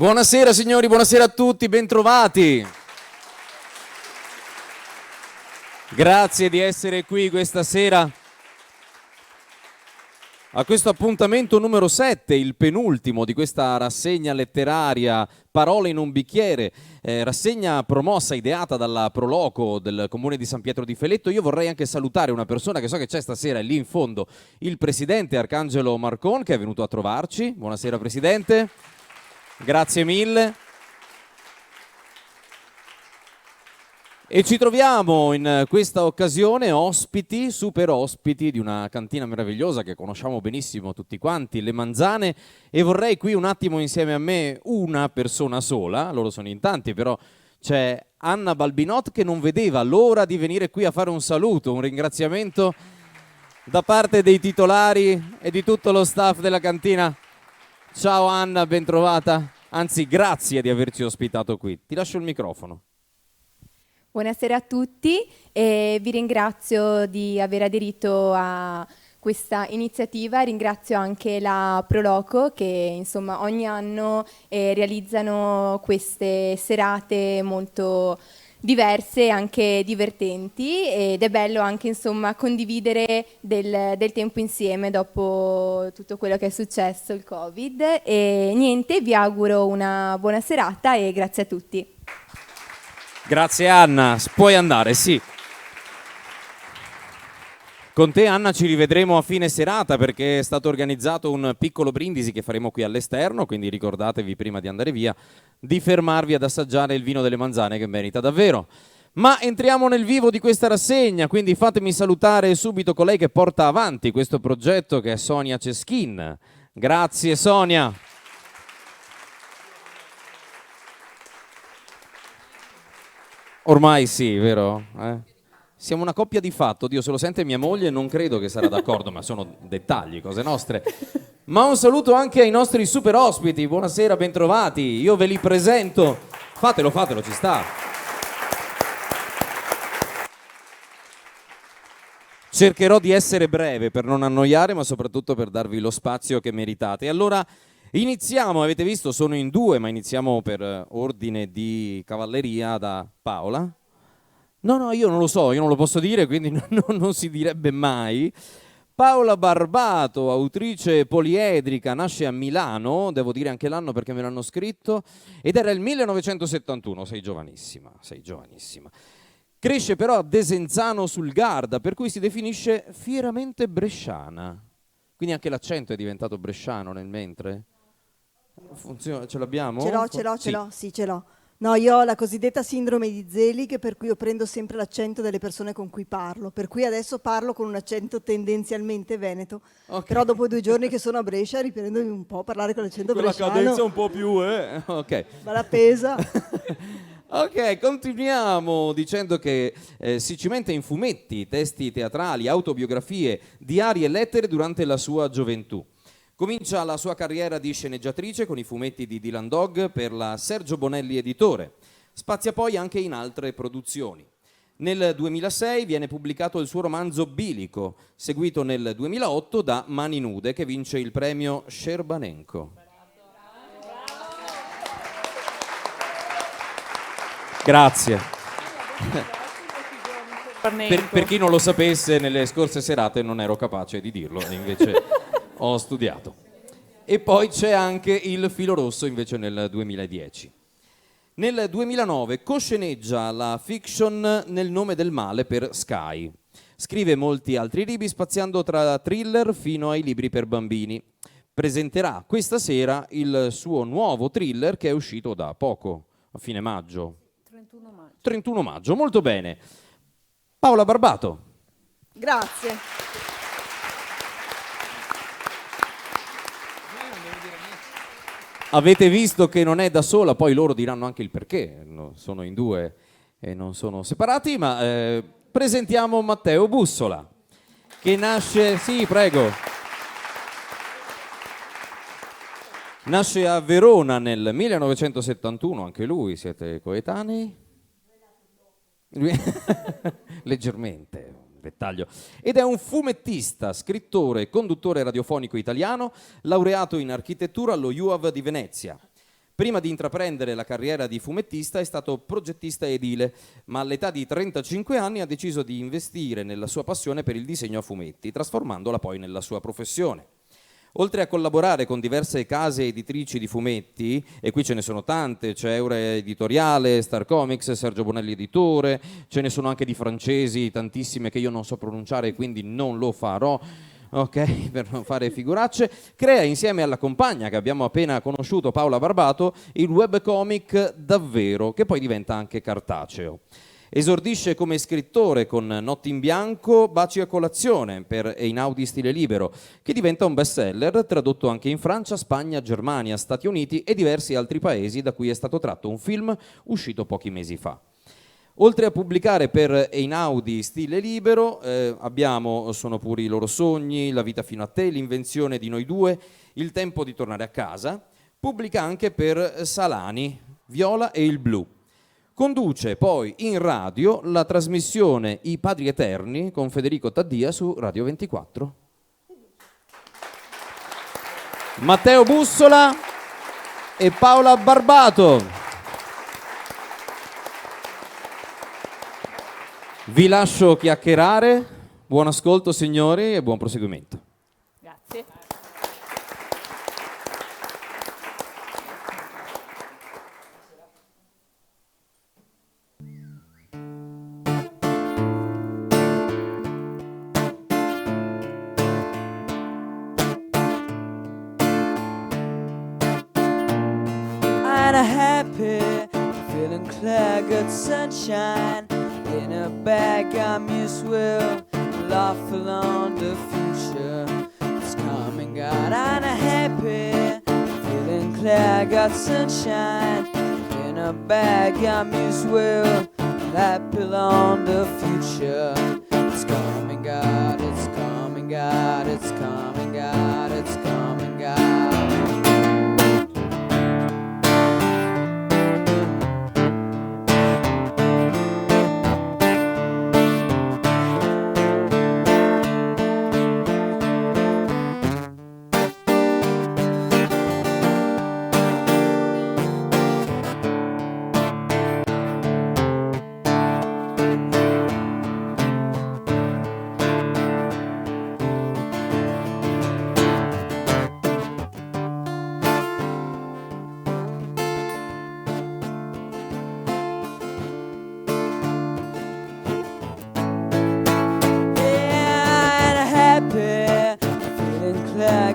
Buonasera signori, buonasera a tutti, bentrovati. Grazie di essere qui questa sera a questo appuntamento numero 7, il penultimo di questa rassegna letteraria Parole in un bicchiere, rassegna promossa, ideata dalla Proloco del Comune di San Pietro di Feletto. Io vorrei anche salutare una persona che so che c'è stasera, è lì in fondo, il presidente Arcangelo Marcon, che è venuto a trovarci. Buonasera Presidente, grazie mille. E ci troviamo in questa occasione ospiti, super ospiti di una cantina meravigliosa che conosciamo benissimo tutti quanti, Le Manzane, e vorrei qui un attimo insieme a me una persona sola, loro sono in tanti, però c'è Anna Balbinot che non vedeva l'ora di venire qui a fare un saluto, un ringraziamento da parte dei titolari e di tutto lo staff della cantina. Ciao Anna, ben trovata, anzi grazie di averci ospitato qui. Ti lascio il microfono. Buonasera a tutti e vi ringrazio di aver aderito a questa iniziativa. Ringrazio anche la Proloco che insomma ogni anno realizzano queste serate molto diverse e anche divertenti, ed è bello anche insomma condividere del tempo insieme dopo tutto quello che è successo, il Covid. E niente, vi auguro una buona serata e grazie a tutti. Grazie Anna, puoi andare, sì. Con te Anna ci rivedremo a fine serata perché è stato organizzato un piccolo brindisi che faremo qui all'esterno, quindi ricordatevi prima di andare via di fermarvi ad assaggiare il vino delle Manzane che merita davvero. Ma entriamo nel vivo di questa rassegna, quindi fatemi salutare subito colei che porta avanti questo progetto, che è Sonia Ceschin. Grazie Sonia. Ormai sì, vero? Siamo una coppia di fatto, Dio se lo sente mia moglie non credo che sarà d'accordo, ma sono dettagli, cose nostre. Ma un saluto anche ai nostri super ospiti, buonasera, bentrovati, io ve li presento. Fatelo, ci sta. Cercherò di essere breve per non annoiare, ma soprattutto per darvi lo spazio che meritate. E allora iniziamo, avete visto sono in due, ma iniziamo per ordine di cavalleria da Paola. No, io non lo so, io non lo posso dire, quindi non si direbbe mai. Paola Barbato, autrice poliedrica, nasce a Milano, devo dire anche l'anno perché me l'hanno scritto, ed era il 1971, sei giovanissima. Cresce però a Desenzano sul Garda, per cui si definisce fieramente bresciana. Quindi anche l'accento è diventato bresciano nel mentre? Funziona, ce l'abbiamo? Ce l'ho. No, io ho la cosiddetta sindrome di Zelig, per cui io prendo sempre l'accento delle persone con cui parlo, per cui adesso parlo con un accento tendenzialmente veneto, okay. Però dopo 2 giorni che sono a Brescia, riprendomi un po' a parlare con l'accento bresciano. Con la cadenza un po' più, ok. Ma la pesa. Ok, continuiamo dicendo che si cimenta in fumetti, testi teatrali, autobiografie, diari e lettere durante la sua gioventù. Comincia la sua carriera di sceneggiatrice con i fumetti di Dylan Dog per la Sergio Bonelli Editore. Spazia poi anche in altre produzioni. Nel 2006 viene pubblicato il suo romanzo Bilico, seguito nel 2008 da Mani Nude, che vince il premio Scerbanenko. Grazie. Per chi non lo sapesse, nelle scorse serate non ero capace di dirlo, invece ho studiato. E poi c'è anche Il filo rosso invece nel 2010. Nel 2009 cosceneggia la fiction Nel nome del male per Sky. Scrive molti altri libri spaziando tra thriller fino ai libri per bambini. Presenterà questa sera il suo nuovo thriller che è uscito da poco, a fine maggio. 31 maggio, molto bene. Paola Barbato. Grazie. Avete visto che non è da sola, poi loro diranno anche il perché, sono in due e non sono separati, ma presentiamo Matteo Bussola, che nasce, sì prego, nasce a Verona nel 1971, anche lui, siete coetanei? Leggermente. Dettaglio. Ed è un fumettista, scrittore e conduttore radiofonico italiano, laureato in architettura allo UAV di Venezia. Prima di intraprendere la carriera di fumettista è stato progettista edile, ma all'età di 35 anni ha deciso di investire nella sua passione per il disegno a fumetti, trasformandola poi nella sua professione. Oltre a collaborare con diverse case editrici di fumetti, e qui ce ne sono tante, c'è Eura Editoriale, Star Comics, Sergio Bonelli Editore, ce ne sono anche di francesi, tantissime che io non so pronunciare, quindi non lo farò, ok, per non fare figuracce. Crea insieme alla compagna che abbiamo appena conosciuto, Paola Barbato, il webcomic Davvero, che poi diventa anche cartaceo. Esordisce come scrittore con Notti in bianco, Baci a colazione per Einaudi Stile Libero, che diventa un bestseller tradotto anche in Francia, Spagna, Germania, Stati Uniti e diversi altri paesi, da cui è stato tratto un film uscito pochi mesi fa. Oltre a pubblicare per Einaudi Stile Libero, sono pure i loro sogni, La vita fino a te, L'invenzione di noi due, Il tempo di tornare a casa. Pubblica anche per Salani, Viola e il blu. Conduce poi in radio la trasmissione I Padri Eterni con Federico Taddia su Radio 24. Matteo Bussola e Paola Barbato. Vi lascio chiacchierare. Buon ascolto, signori, e buon proseguimento. Grazie. Happy, feeling clear, good sunshine. In a bag, I'm used will laugh along the future. It's coming out. I'm happy, feeling clear, got sunshine. In a bag, I'm used will laugh along the future. It's coming out. It's coming out. It's coming out. It's coming out.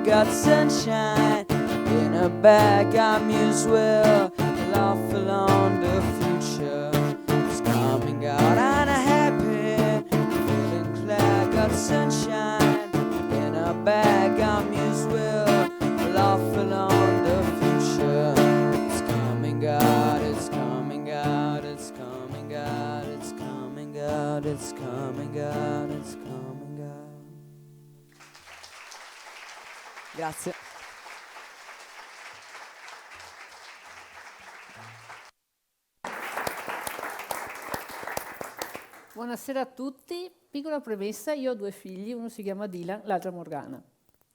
Got sunshine in a bag. I'm used will laugh along the future. It's coming out. I'm happy, feeling clear. Got sunshine in a bag. I'm used will laugh along the future. It's coming out. It's coming out. It's coming out. It's coming out. It's coming out. It's coming out. Grazie. Buonasera a tutti. Piccola premessa, io ho 2 figli, uno si chiama Dylan, l'altra Morgana.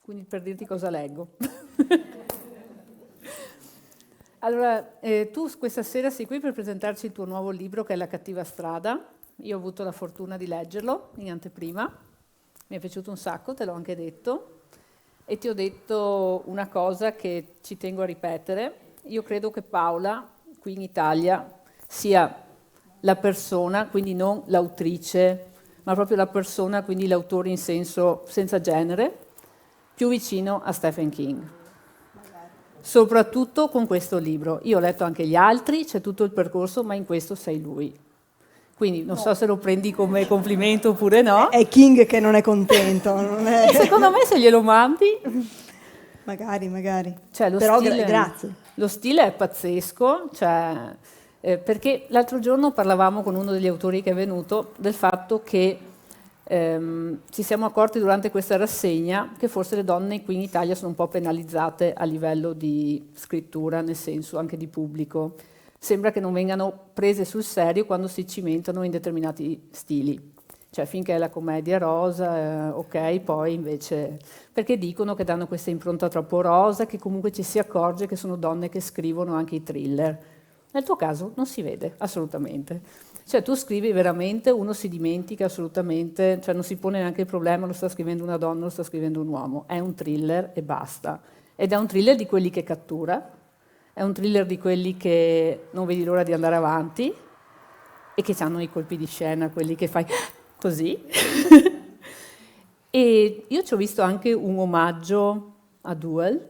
Quindi per dirti cosa leggo. Allora, tu questa sera sei qui per presentarci il tuo nuovo libro che è La cattiva strada. Io ho avuto la fortuna di leggerlo in anteprima. Mi è piaciuto un sacco, te l'ho anche detto. E ti ho detto una cosa che ci tengo a ripetere. Io credo che Paola, qui in Italia, sia la persona, quindi non l'autrice, ma proprio la persona, quindi l'autore in senso senza genere, più vicino a Stephen King. Soprattutto con questo libro. Io ho letto anche gli altri, c'è tutto il percorso, ma in questo sei lui. Quindi non so se lo prendi come complimento oppure no. È King che non è contento. Non è... Secondo me se glielo mandi... Magari. Cioè, però grazie. Lo stile è pazzesco, cioè, perché l'altro giorno parlavamo con uno degli autori che è venuto del fatto che ci siamo accorti durante questa rassegna che forse le donne qui in Italia sono un po' penalizzate a livello di scrittura, nel senso anche di pubblico. Sembra che non vengano prese sul serio quando si cimentano in determinati stili. Cioè finché è la commedia rosa, ok, poi invece... Perché dicono che danno questa impronta troppo rosa, che comunque ci si accorge che sono donne che scrivono anche i thriller. Nel tuo caso non si vede, assolutamente. Cioè tu scrivi veramente, uno si dimentica assolutamente, cioè non si pone neanche il problema, lo sta scrivendo una donna, lo sta scrivendo un uomo. È un thriller e basta. Ed è un thriller di quelli che cattura, è un thriller di quelli che non vedi l'ora di andare avanti e che hanno i colpi di scena, quelli che fai... così. E io ci ho visto anche un omaggio a Duel,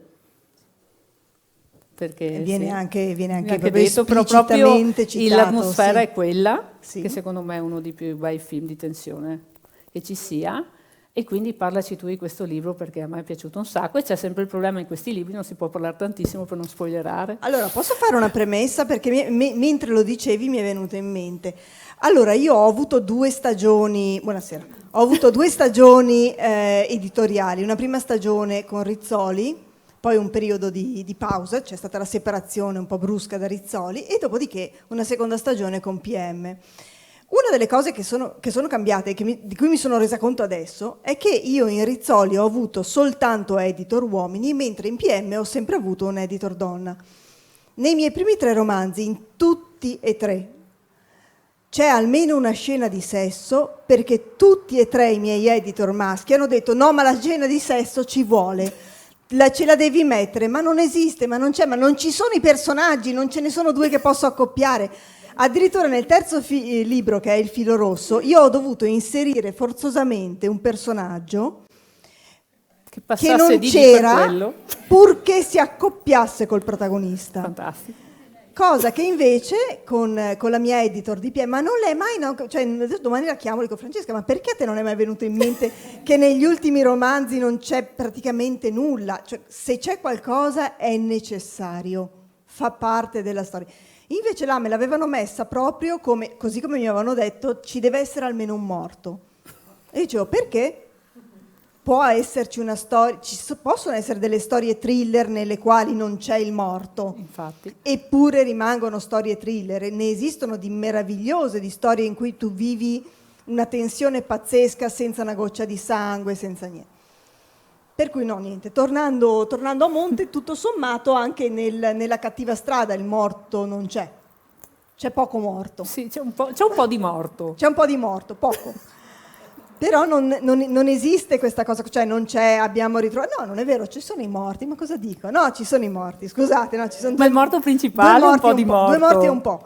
perché viene sì, anche proprio detto, però esplicitamente proprio citato, l'atmosfera sì. è quella, Sì. che secondo me è uno dei più bei film di tensione che ci sia. E quindi parlaci tu di questo libro, perché a me è piaciuto un sacco, e c'è sempre il problema in questi libri, non si può parlare tantissimo per non spoilerare. Allora, posso fare una premessa? Perché mentre lo dicevi mi è venuto in mente. Allora, io ho avuto 2 stagioni, buonasera, ho avuto 2 stagioni editoriali, una prima stagione con Rizzoli, poi un periodo di pausa, c'è stata la separazione un po' brusca da Rizzoli, e dopodiché una seconda stagione con PM. Una delle cose che sono cambiate, di cui mi sono resa conto adesso, è che io in Rizzoli ho avuto soltanto editor uomini, mentre in PM ho sempre avuto un editor donna. Nei miei primi 3 romanzi, in tutti e 3, c'è almeno una scena di sesso, perché tutti e 3 i miei editor maschi hanno detto no, ma la scena di sesso ci vuole, ce la devi mettere, ma non esiste, ma non c'è, ma non ci sono i personaggi, non ce ne sono 2 che posso accoppiare. Addirittura nel terzo libro, che è Il filo rosso, io ho dovuto inserire forzosamente un personaggio che non c'era, purché si accoppiasse col protagonista. Fantastico. Cosa che invece con la mia editor di PM, ma non l'è mai, no, cioè domani la chiamo e dico Francesca, ma perché a te non è mai venuto in mente che negli ultimi romanzi non c'è praticamente nulla? Cioè, se c'è qualcosa è necessario, fa parte della storia. Invece là me l'avevano messa proprio così come mi avevano detto, ci deve essere almeno un morto. E dicevo, perché? Può esserci una storia, possono essere delle storie thriller nelle quali non c'è il morto. Infatti. Eppure rimangono storie thriller, e ne esistono di meravigliose, di storie in cui tu vivi una tensione pazzesca senza una goccia di sangue, senza niente. Per cui no, niente, tornando a monte, tutto sommato anche nella cattiva strada il morto non c'è poco morto. Sì, c'è un po' di morto. C'è un po' di morto, poco. Però non esiste questa cosa, cioè non c'è, abbiamo ritrovato, no, non è vero, ci sono i morti, ma cosa dico? No, ci sono i morti, scusate, no, ci sono... Ma il morto principale è un po' di morto. 2 morti e un po'.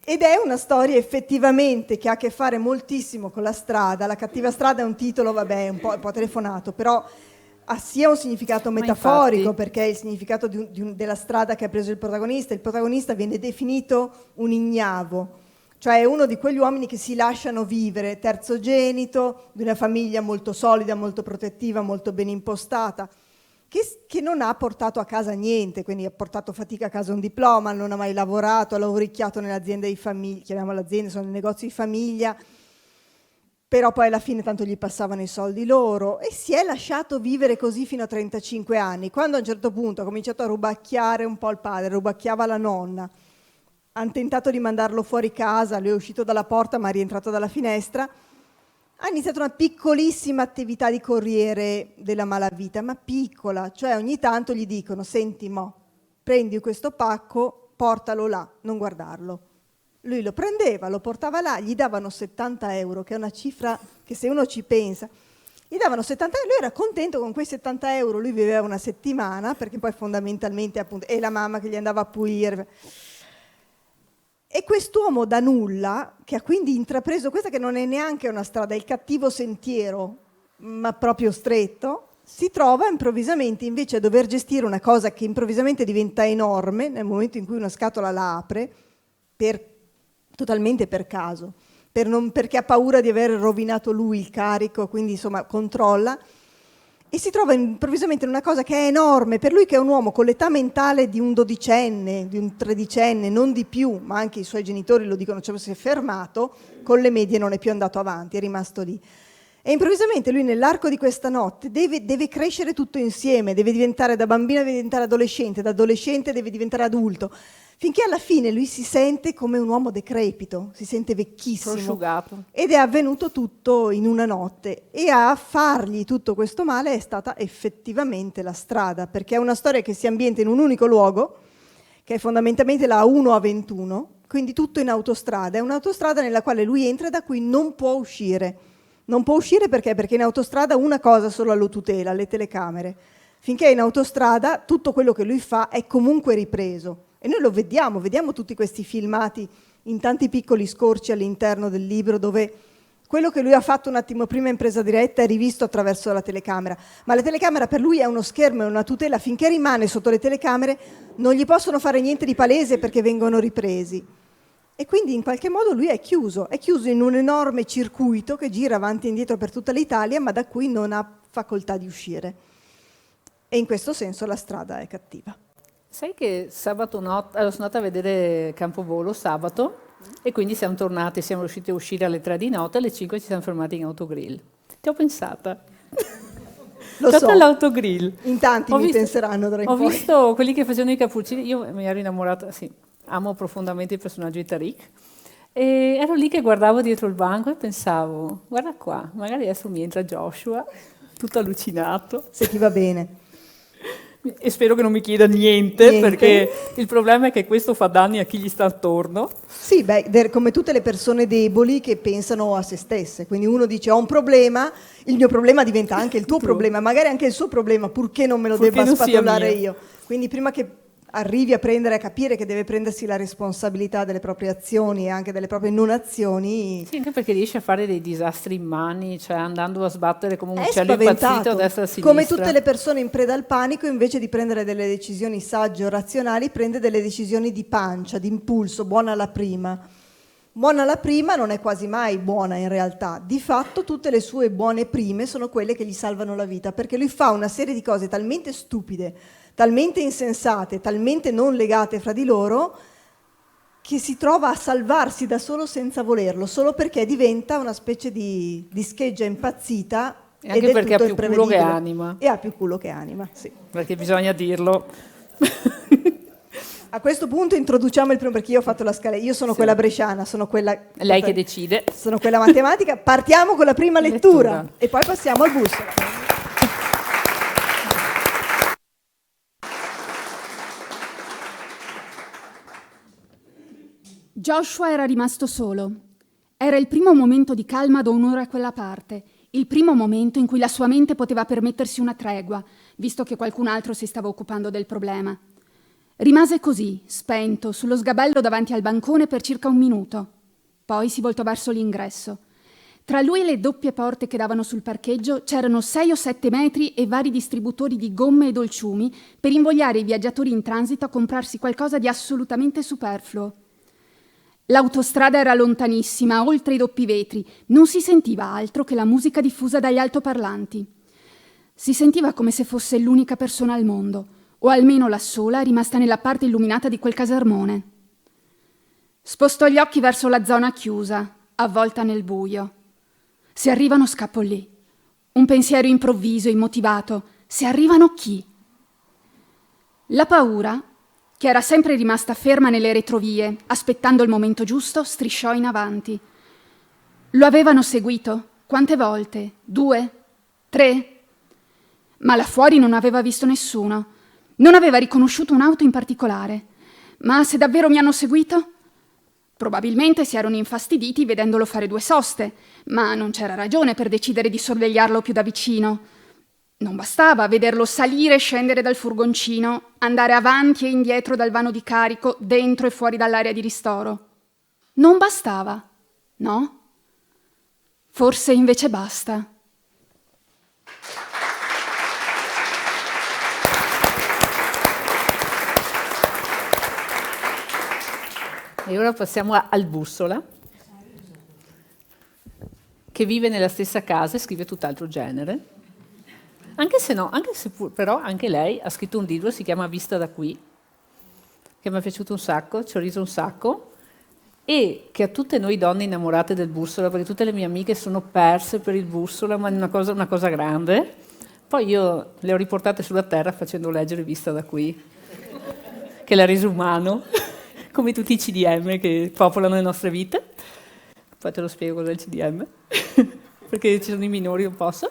Ed è una storia effettivamente che ha a che fare moltissimo con la strada. La cattiva strada è un titolo, vabbè, un po' telefonato, però ha sia un significato metaforico, perché è il significato della strada che ha preso il protagonista. Il protagonista viene definito un ignavo, cioè è uno di quegli uomini che si lasciano vivere, terzogenito, di una famiglia molto solida, molto protettiva, molto ben impostata, che non ha portato a casa niente, quindi ha portato fatica a casa un diploma, non ha mai lavorato, ha lavoricchiato nelle aziende di famiglia, chiamiamola aziende, sono i negozi di famiglia, però poi alla fine tanto gli passavano i soldi loro, e si è lasciato vivere così fino a 35 anni, quando a un certo punto ha cominciato a rubacchiare un po' il padre, rubacchiava la nonna, hanno tentato di mandarlo fuori casa, lui è uscito dalla porta ma è rientrato dalla finestra. Ha iniziato una piccolissima attività di corriere della malavita, ma piccola, cioè ogni tanto gli dicono senti prendi questo pacco, portalo là, non guardarlo. Lui lo prendeva, lo portava là, gli davano 70 euro, che è una cifra che se uno ci pensa, gli davano 70 euro, lui era contento con quei 70 euro, lui viveva una settimana, perché poi fondamentalmente appunto è la mamma che gli andava a pulire. E quest'uomo da nulla, che ha quindi intrapreso questa che non è neanche una strada, è il cattivo sentiero, ma proprio stretto, si trova improvvisamente invece a dover gestire una cosa che improvvisamente diventa enorme nel momento in cui una scatola la apre, totalmente per caso, perché ha paura di aver rovinato lui il carico, quindi insomma controlla, e si trova improvvisamente in una cosa che è enorme per lui, che è un uomo con l'età mentale di un 12enne, di un 13enne, non di più, ma anche i suoi genitori lo dicono, cioè si è fermato, con le medie non è più andato avanti, è rimasto lì. E improvvisamente lui nell'arco di questa notte deve crescere tutto insieme, deve diventare da bambino, deve diventare adolescente, da adolescente deve diventare adulto, finché alla fine lui si sente come un uomo decrepito, si sente vecchissimo. Prosciugato. Ed è avvenuto tutto in una notte, e a fargli tutto questo male è stata effettivamente la strada, perché è una storia che si ambienta in un unico luogo, che è fondamentalmente la A1 A21, quindi tutto in autostrada. È un'autostrada nella quale lui entra e da cui non può uscire. Non può uscire perché? Perché in autostrada una cosa solo lo tutela, le telecamere. Finché è in autostrada tutto quello che lui fa è comunque ripreso. E noi lo vediamo tutti questi filmati in tanti piccoli scorci all'interno del libro, dove quello che lui ha fatto un attimo prima in presa diretta è rivisto attraverso la telecamera. Ma la telecamera per lui è uno schermo, è una tutela. Finché rimane sotto le telecamere non gli possono fare niente di palese perché vengono ripresi. E quindi in qualche modo lui è chiuso in un enorme circuito che gira avanti e indietro per tutta l'Italia, ma da cui non ha facoltà di uscire. E in questo senso la strada è cattiva. Sai che sabato notte sono andata a vedere Campovolo sabato e quindi siamo riusciti a uscire alle 3 di notte, alle 5 ci siamo fermati in autogrill. Ti ho pensata. Lo so, all'autogrill. in tanti penseranno d'ora in Ho poi. visto quelli che facevano i cappuccini, io mi ero innamorata, sì, amo profondamente il personaggio di Tariq, e ero lì che guardavo dietro il banco e pensavo, guarda qua, magari adesso mi entra Joshua, tutto allucinato. Se ti va bene. E spero che non mi chieda niente, perché il problema è che questo fa danni a chi gli sta attorno. Sì, come tutte le persone deboli che pensano a se stesse. Quindi uno dice ho un problema, il mio problema diventa anche il tuo problema, magari anche il suo problema, purché non me lo debba spatollare io. Quindi prima che arrivi a capire che deve prendersi la responsabilità delle proprie azioni e anche delle proprie non azioni. Sì, anche perché riesce a fare dei disastri immani, cioè andando a sbattere come un È uccello impazzito a destra e a sinistra. Come tutte le persone in preda al panico, invece di prendere delle decisioni sagge o razionali, prende delle decisioni di pancia, di impulso, buona alla prima. Buona alla prima non è quasi mai buona in realtà. Di fatto tutte le sue buone prime sono quelle che gli salvano la vita, perché lui fa una serie di cose talmente stupide, talmente insensate, talmente non legate fra di loro, che si trova a salvarsi da solo senza volerlo, solo perché diventa una specie di scheggia impazzita. E anche perché ha più culo che anima. E ha più culo che anima, sì. Perché bisogna dirlo. A questo punto introduciamo il primo, perché io ho fatto la scala, io sono quella bresciana, sono quella... Lei che decide. Sono quella matematica. Partiamo con la prima lettura. E poi passiamo al bussola. Joshua era rimasto solo. Era il primo momento di calma da un'ora a quella parte, il primo momento in cui la sua mente poteva permettersi una tregua, visto che qualcun altro si stava occupando del problema. Rimase così, spento, sullo sgabello davanti al bancone per circa 1 minuto. Poi si voltò verso l'ingresso. Tra lui e le doppie porte che davano sul parcheggio c'erano 6 o 7 metri e vari distributori di gomme e dolciumi per invogliare i viaggiatori in transito a comprarsi qualcosa di assolutamente superfluo. L'autostrada era lontanissima, oltre i doppi vetri. Non si sentiva altro che la musica diffusa dagli altoparlanti. Si sentiva come se fosse l'unica persona al mondo, o almeno la sola rimasta nella parte illuminata di quel casermone. Spostò gli occhi verso la zona chiusa, avvolta nel buio. Se arrivano scappo lì. Un pensiero improvviso, immotivato. Se arrivano chi? La paura, che era sempre rimasta ferma nelle retrovie, aspettando il momento giusto, strisciò in avanti. Lo avevano seguito? Quante volte? 2? 3? Ma là fuori non aveva visto nessuno. Non aveva riconosciuto un'auto in particolare. Ma se davvero mi hanno seguito? Probabilmente si erano infastiditi vedendolo fare 2 soste, ma non c'era ragione per decidere di sorvegliarlo più da vicino. Non bastava vederlo salire e scendere dal furgoncino, andare avanti e indietro dal vano di carico, dentro e fuori dall'area di ristoro. Non bastava, no? Forse invece basta. E ora passiamo al bussola, che vive nella stessa casa e scrive tutt'altro genere. Anche se però anche lei ha scritto un libro, si chiama Vista da qui, che mi è piaciuto un sacco, ci ho riso un sacco, e che a tutte noi donne innamorate del Bussola, perché tutte le mie amiche sono perse per il Bussola, ma è una cosa grande. Poi io le ho riportate sulla terra facendo leggere Vista da qui, che l'ha reso umano, come tutti i CDM che popolano le nostre vite. Poi te lo spiego cos'è il CDM, perché ci sono i minori, non posso.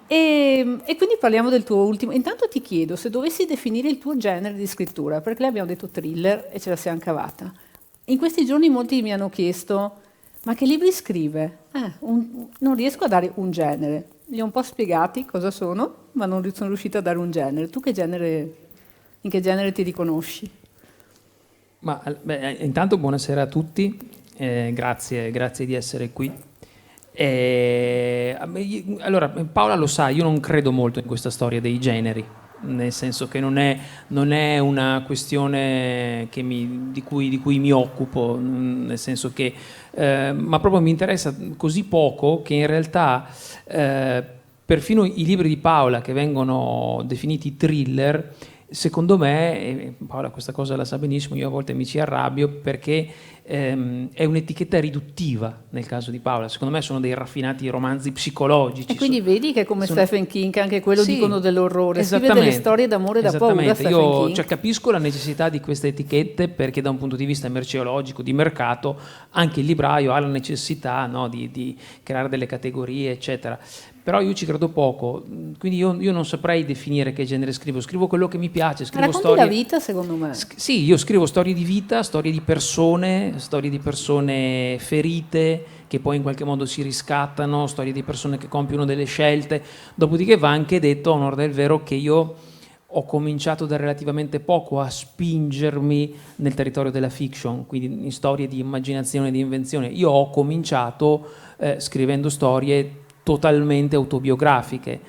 E quindi parliamo del tuo ultimo. Intanto ti chiedo, se dovessi definire il tuo genere di scrittura, perché lei abbiamo detto thriller e ce la siamo cavata. In questi giorni molti mi hanno chiesto, ma che libri scrive? Non riesco a dare un genere. Li ho un po' spiegati cosa sono, ma non sono riuscita a dare un genere. Tu in che genere ti riconosci? Intanto buonasera a tutti, grazie di essere qui. Allora, Paola lo sa, io non credo molto in questa storia dei generi, nel senso che non è una questione di cui mi occupo, nel senso che ma proprio mi interessa così poco che in realtà perfino i libri di Paola che vengono definiti thriller, secondo me, e Paola questa cosa la sa benissimo, io a volte mi ci arrabbio perché è un'etichetta riduttiva nel caso di Paola. Secondo me sono dei raffinati romanzi psicologici. E quindi vedi che come Stephen King, anche quello sì, dicono dell'orrore, scrive delle storie d'amore da paura. Io capisco la necessità di queste etichette perché da un punto di vista merceologico, di mercato, anche il libraio ha la necessità, no, di creare delle categorie, eccetera. Però io ci credo poco, quindi io non saprei definire che genere scrivo quello che mi piace, scrivo racconti storie... la vita, secondo me. Sì, io scrivo storie di vita, storie di persone ferite che poi in qualche modo si riscattano, storie di persone che compiono delle scelte. Dopodiché va anche detto, a onor del vero, che io ho cominciato da relativamente poco a spingermi nel territorio della fiction, quindi in storie di immaginazione e di invenzione. Io ho cominciato scrivendo storie totalmente autobiografiche,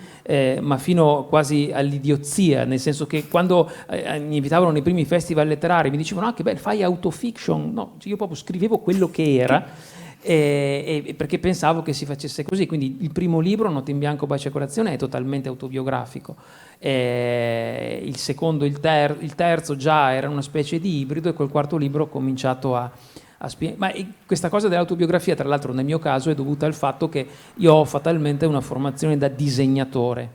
ma fino quasi all'idiozia, nel senso che quando mi invitavano nei primi festival letterari mi dicevano che bello, fai autofiction. No, io proprio scrivevo quello che era, perché pensavo che si facesse così. Quindi il primo libro, Notte in bianco, baci e colazione, è totalmente autobiografico. Il secondo, il terzo già era una specie di ibrido, e col quarto libro ho cominciato ma questa cosa dell'autobiografia, tra l'altro nel mio caso, è dovuta al fatto che io ho fatalmente una formazione da disegnatore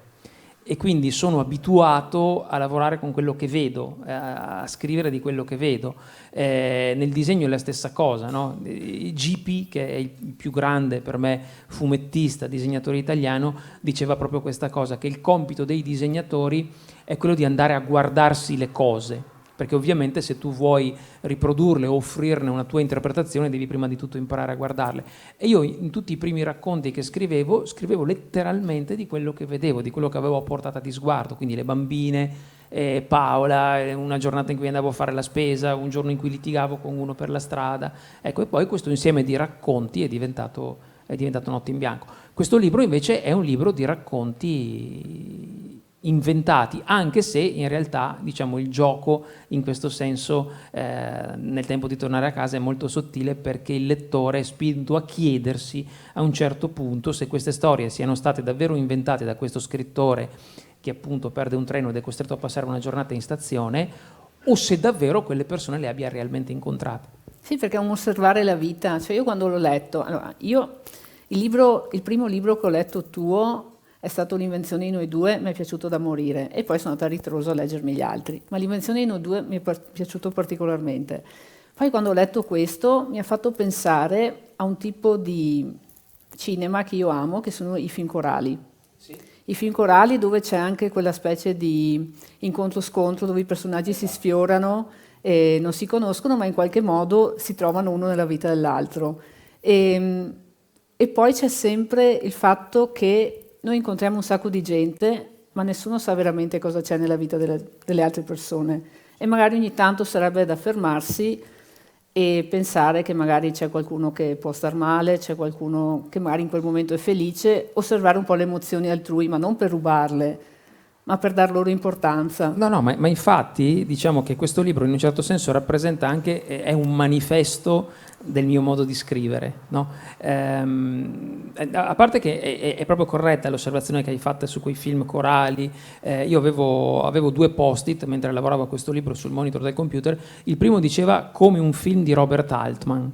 e quindi sono abituato a lavorare con quello che vedo, a scrivere di quello che vedo. Nel disegno è la stessa cosa, no? GP, che è il più grande per me fumettista, disegnatore italiano, diceva proprio questa cosa, che il compito dei disegnatori è quello di andare a guardarsi le cose, perché ovviamente se tu vuoi riprodurle o offrirne una tua interpretazione devi prima di tutto imparare a guardarle. E io in tutti i primi racconti che scrivevo letteralmente di quello che vedevo, di quello che avevo a portata di sguardo, quindi le bambine, Paola, una giornata in cui andavo a fare la spesa, un giorno in cui litigavo con uno per la strada. Ecco, e poi questo insieme di racconti è diventato Notte in bianco. Questo libro invece è un libro di racconti inventati, anche se in realtà, diciamo, il gioco in questo senso nel tempo di tornare a casa è molto sottile, perché il lettore è spinto a chiedersi a un certo punto se queste storie siano state davvero inventate da questo scrittore che appunto perde un treno ed è costretto a passare una giornata in stazione, o se davvero quelle persone le abbia realmente incontrate. Sì, perché è un osservare la vita. Cioè, io quando l'ho letto, allora, il primo libro che ho letto tuo è stato L'invenzione di noi due, mi è piaciuto da morire, e poi sono andata a ritroso a leggermi gli altri, ma L'invenzione di noi due mi è piaciuto particolarmente. Poi quando ho letto questo mi ha fatto pensare a un tipo di cinema che io amo, che sono i film corali. Sì. I film corali dove c'è anche quella specie di incontro-scontro, dove i personaggi si sfiorano e non si conoscono, ma in qualche modo si trovano uno nella vita dell'altro. E poi c'è sempre il fatto che noi incontriamo un sacco di gente, ma nessuno sa veramente cosa c'è nella vita delle altre persone, e magari ogni tanto sarebbe da fermarsi e pensare che magari c'è qualcuno che può star male, c'è qualcuno che magari in quel momento è felice, osservare un po' le emozioni altrui, ma non per rubarle, ma per dar loro importanza. No, ma infatti diciamo che questo libro in un certo senso rappresenta anche, è un manifesto del mio modo di scrivere, no? A parte che è proprio corretta l'osservazione che hai fatto su quei film corali. Io avevo 2 post-it mentre lavoravo a questo libro sul monitor del computer. Il primo diceva come un film di Robert Altman,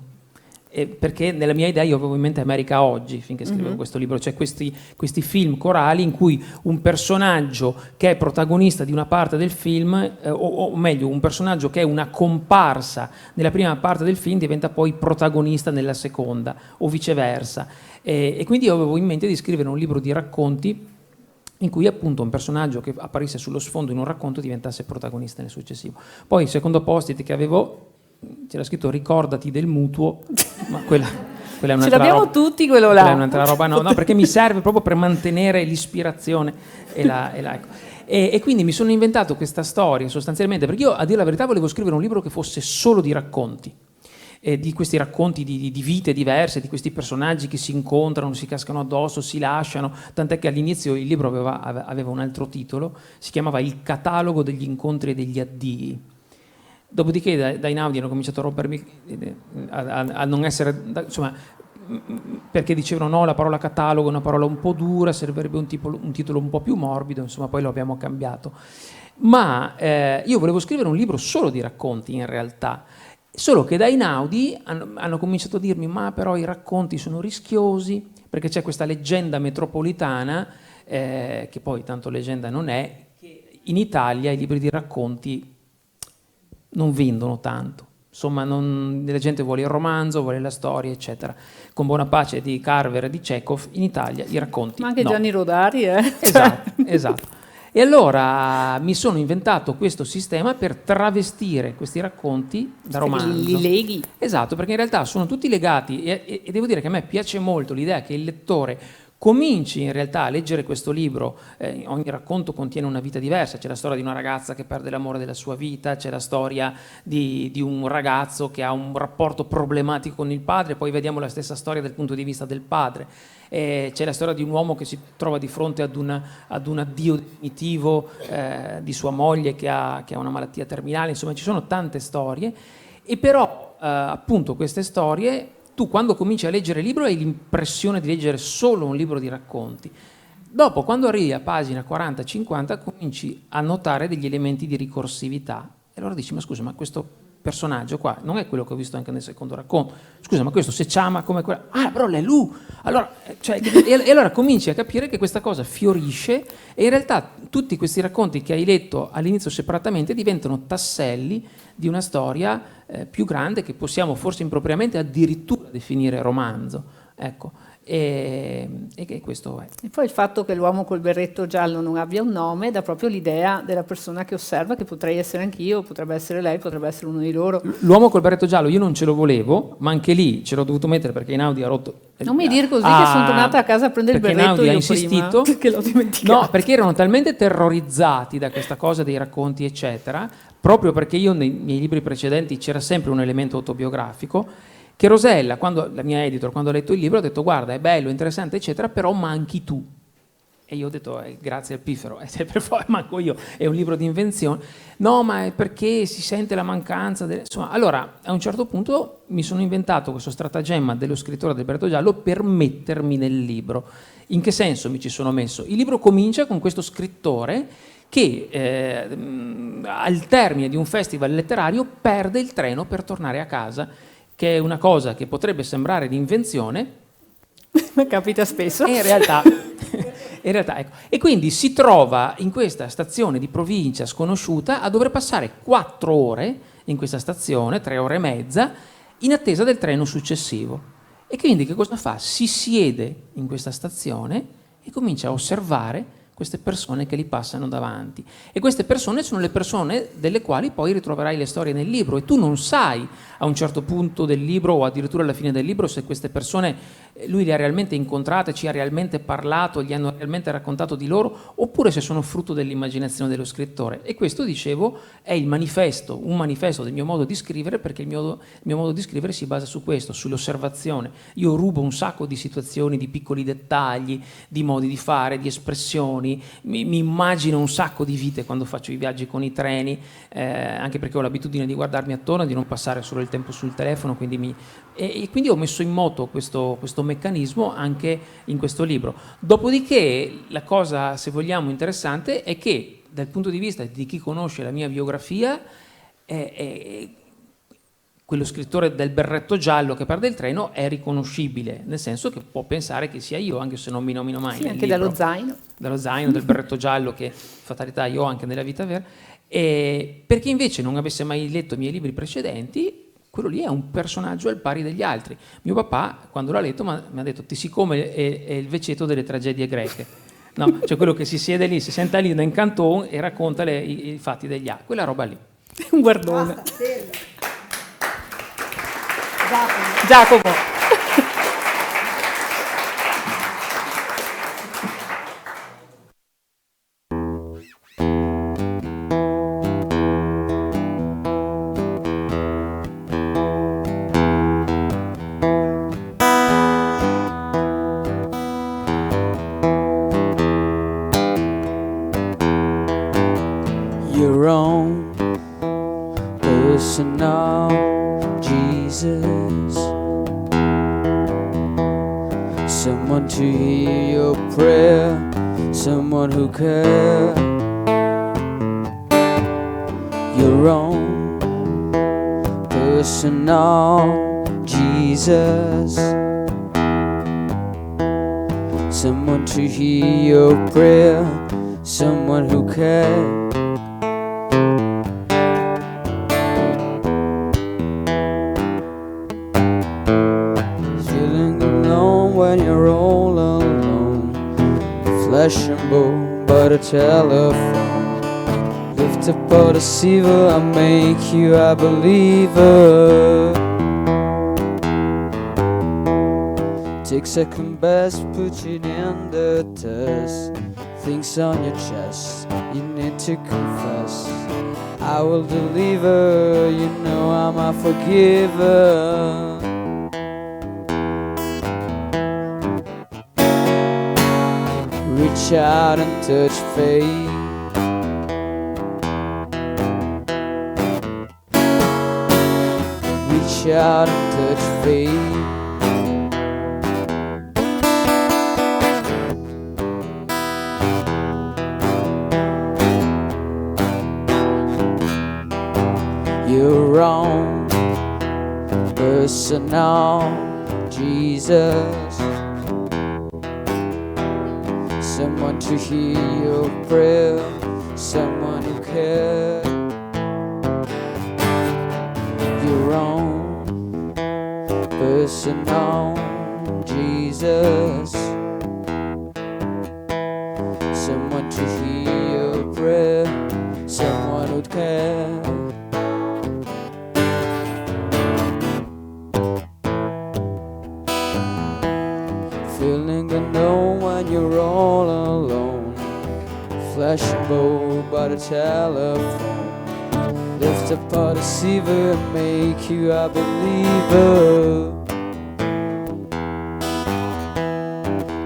perché nella mia idea io avevo in mente America Oggi finché scrivevo questo libro, cioè questi film corali in cui un personaggio che è protagonista di una parte del film, o meglio un personaggio che è una comparsa nella prima parte del film diventa poi protagonista nella seconda o viceversa, e quindi io avevo in mente di scrivere un libro di racconti in cui appunto un personaggio che apparisse sullo sfondo in un racconto diventasse protagonista nel successivo. Poi il secondo post-it che avevo c'era scritto ricordati del mutuo, ma quella è un'altra Ce l'abbiamo roba. tutti quello là. Quella è un'altra roba, no, perché mi serve proprio per mantenere l'ispirazione ecco. E quindi mi sono inventato questa storia sostanzialmente, perché io a dire la verità volevo scrivere un libro che fosse solo di racconti, di questi racconti di vite diverse, di questi personaggi che si incontrano, si cascano addosso, si lasciano, tant'è che all'inizio il libro aveva un altro titolo, si chiamava Il catalogo degli incontri e degli addii. Dopodiché da Einaudi hanno cominciato a rompermi, a non essere, insomma, perché dicevano no, la parola catalogo è una parola un po' dura, servirebbe un titolo un po' più morbido, insomma poi lo abbiamo cambiato. Ma io volevo scrivere un libro solo di racconti in realtà, solo che da Einaudi hanno cominciato a dirmi ma però i racconti sono rischiosi, perché c'è questa leggenda metropolitana, che poi tanto leggenda non è, che in Italia i libri di racconti non vendono tanto, insomma la gente vuole il romanzo, vuole la storia eccetera. Con buona pace di Carver e di Chekhov in Italia i racconti Ma anche no. Gianni Rodari, Esatto. E allora mi sono inventato questo sistema per travestire questi racconti da romanzo. Li leghi. Esatto, perché in realtà sono tutti legati e devo dire che a me piace molto l'idea che il lettore cominci in realtà a leggere questo libro, ogni racconto contiene una vita diversa, c'è la storia di una ragazza che perde l'amore della sua vita, c'è la storia di un ragazzo che ha un rapporto problematico con il padre, poi vediamo la stessa storia dal punto di vista del padre, c'è la storia di un uomo che si trova di fronte ad un addio definitivo di sua moglie che ha una malattia terminale, insomma ci sono tante storie, e però appunto queste storie tu quando cominci a leggere il libro hai l'impressione di leggere solo un libro di racconti. Dopo, quando arrivi a pagina 40-50, cominci a notare degli elementi di ricorsività. E allora dici, ma scusa, ma questo personaggio qua non è quello che ho visto anche nel secondo racconto. Scusa, ma questo se chiama come quello. Ah, però è lui! Allora, e allora cominci a capire che questa cosa fiorisce e in realtà tutti questi racconti che hai letto all'inizio separatamente diventano tasselli di una storia più grande che possiamo forse impropriamente addirittura definire romanzo. Ecco. E questo è. E poi il fatto che l'uomo col berretto giallo non abbia un nome dà proprio l'idea della persona che osserva, che potrei essere anch'io, potrebbe essere lei, potrebbe essere uno di loro. L'uomo col berretto giallo io non ce lo volevo, ma anche lì ce l'ho dovuto mettere perché Einaudi ha rotto. Non mi dire così che sono tornata a casa a prendere il berretto Einaudi io ha insistito, prima, che l'ho dimenticato. No, perché erano talmente terrorizzati da questa cosa dei racconti eccetera, proprio perché io nei miei libri precedenti c'era sempre un elemento autobiografico, che Rosella, la mia editor, quando ha letto il libro ha detto guarda è bello, interessante eccetera, però manchi tu. E io ho detto grazie al piffero, manco io, è un libro di invenzione. No, ma è perché si sente la mancanza. Insomma, allora a un certo punto mi sono inventato questo stratagemma dello scrittore del berretto giallo per mettermi nel libro. In che senso mi ci sono messo? Il libro comincia con questo scrittore che al termine di un festival letterario perde il treno per tornare a casa, che è una cosa che potrebbe sembrare di invenzione, ma capita spesso. E in realtà ecco. E quindi si trova in questa stazione di provincia sconosciuta a dover passare 4 ore in questa stazione, 3 ore e mezza, in attesa del treno successivo. E quindi che cosa fa? Si siede in questa stazione e comincia a osservare queste persone che gli passano davanti. E queste persone sono le persone delle quali poi ritroverai le storie nel libro, e tu non sai a un certo punto del libro o addirittura alla fine del libro se queste persone lui le ha realmente incontrate, ci ha realmente parlato, gli hanno realmente raccontato di loro, oppure se sono frutto dell'immaginazione dello scrittore. E questo, dicevo, è un manifesto del mio modo di scrivere, perché il mio modo di scrivere si basa su questo, sull'osservazione. Io rubo un sacco di situazioni, di piccoli dettagli, di modi di fare, di espressioni, mi immagino un sacco di vite quando faccio i viaggi con i treni, anche perché ho l'abitudine di guardarmi attorno, di non passare solo il tempo sul telefono, e quindi ho messo in moto questo meccanismo anche in questo libro. Dopodiché la cosa, se vogliamo, interessante è che dal punto di vista di chi conosce la mia biografia, quello scrittore del berretto giallo che perde il treno è riconoscibile, nel senso che può pensare che sia io, anche se non mi nomino mai. Sì, nel anche libro. dallo zaino, del berretto giallo, che fatalità io ho anche nella vita vera. E per chi invece non avesse mai letto i miei libri precedenti, quello lì è un personaggio al pari degli altri. Mio papà, quando l'ha letto, mi ha detto: ti siccome è il Veceto delle tragedie greche. No, cioè quello che si siede lì, si senta lì in canton e racconta i fatti degli altri, quella roba lì. Un guardone. Basta, Giacomo. Your own personal Jesus, someone to hear your prayer, someone who cares. Your own personal Jesus, someone to hear your prayer, someone who cares. When you're all alone, flesh and bone, but a telephone. Lift up a deceiver, I make you a believer. Take second best, put it in the test. Things on your chest, you need to confess. I will deliver, you know I'm a forgiver. Reach out and touch faith. Reach out and touch faith. Your own personal Jesus, someone to hear your prayer, someone who cares. Your own personal Jesus, someone to hear your prayer, someone who cares. Feeling unknown when you're all alone, flesh and bone by the telephone. Lift up a deceiver and make you a believer.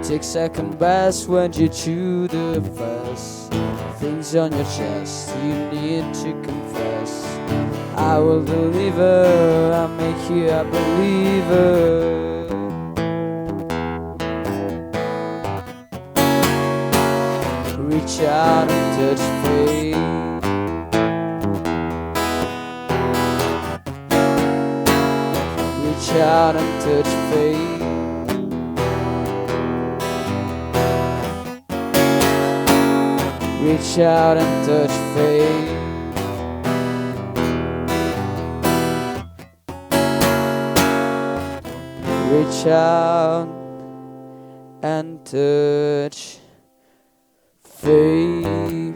Take second best when you chew the fast. Things on your chest you need to confess. I will deliver, I'll make you a believer. Reach out and touch faith. Reach out and touch faith. Reach out and touch faith. Reach out and touch faith.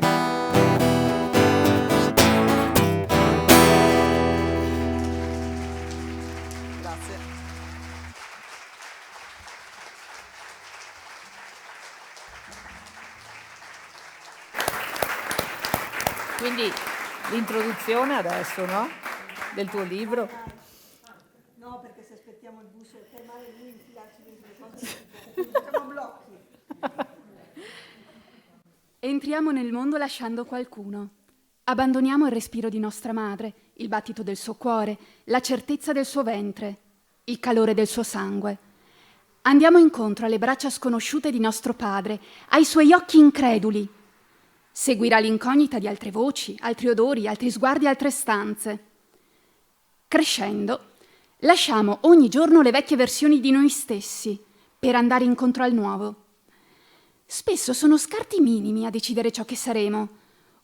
Grazie. Quindi l'introduzione adesso, no? Del tuo libro. No, perché se aspettiamo il bus è male lui infilarci dentro le cose, facciamo blocchi. Entriamo nel mondo lasciando qualcuno. Abbandoniamo il respiro di nostra madre, il battito del suo cuore, la certezza del suo ventre, il calore del suo sangue. Andiamo incontro alle braccia sconosciute di nostro padre, ai suoi occhi increduli. Seguirà l'incognita di altre voci, altri odori, altri sguardi, altre stanze. Crescendo, lasciamo ogni giorno le vecchie versioni di noi stessi per andare incontro al nuovo. Spesso sono scarti minimi a decidere ciò che saremo.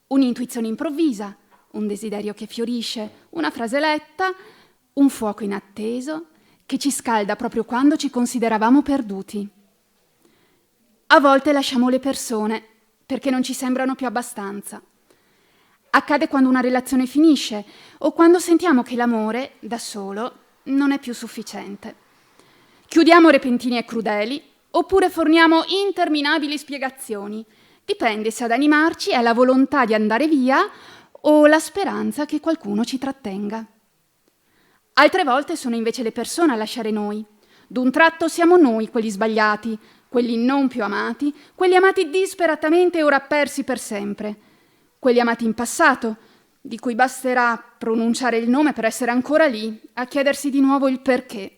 Un'intuizione improvvisa, un desiderio che fiorisce, una frase letta, un fuoco inatteso che ci scalda proprio quando ci consideravamo perduti. A volte lasciamo le persone perché non ci sembrano più abbastanza. Accade quando una relazione finisce o quando sentiamo che l'amore, da solo, non è più sufficiente. Chiudiamo repentini e crudeli oppure forniamo interminabili spiegazioni. Dipende se ad animarci è la volontà di andare via o la speranza che qualcuno ci trattenga. Altre volte sono invece le persone a lasciare noi. D'un tratto siamo noi quelli sbagliati, quelli non più amati, quelli amati disperatamente e ora persi per sempre, quelli amati in passato, di cui basterà pronunciare il nome per essere ancora lì, a chiedersi di nuovo il perché.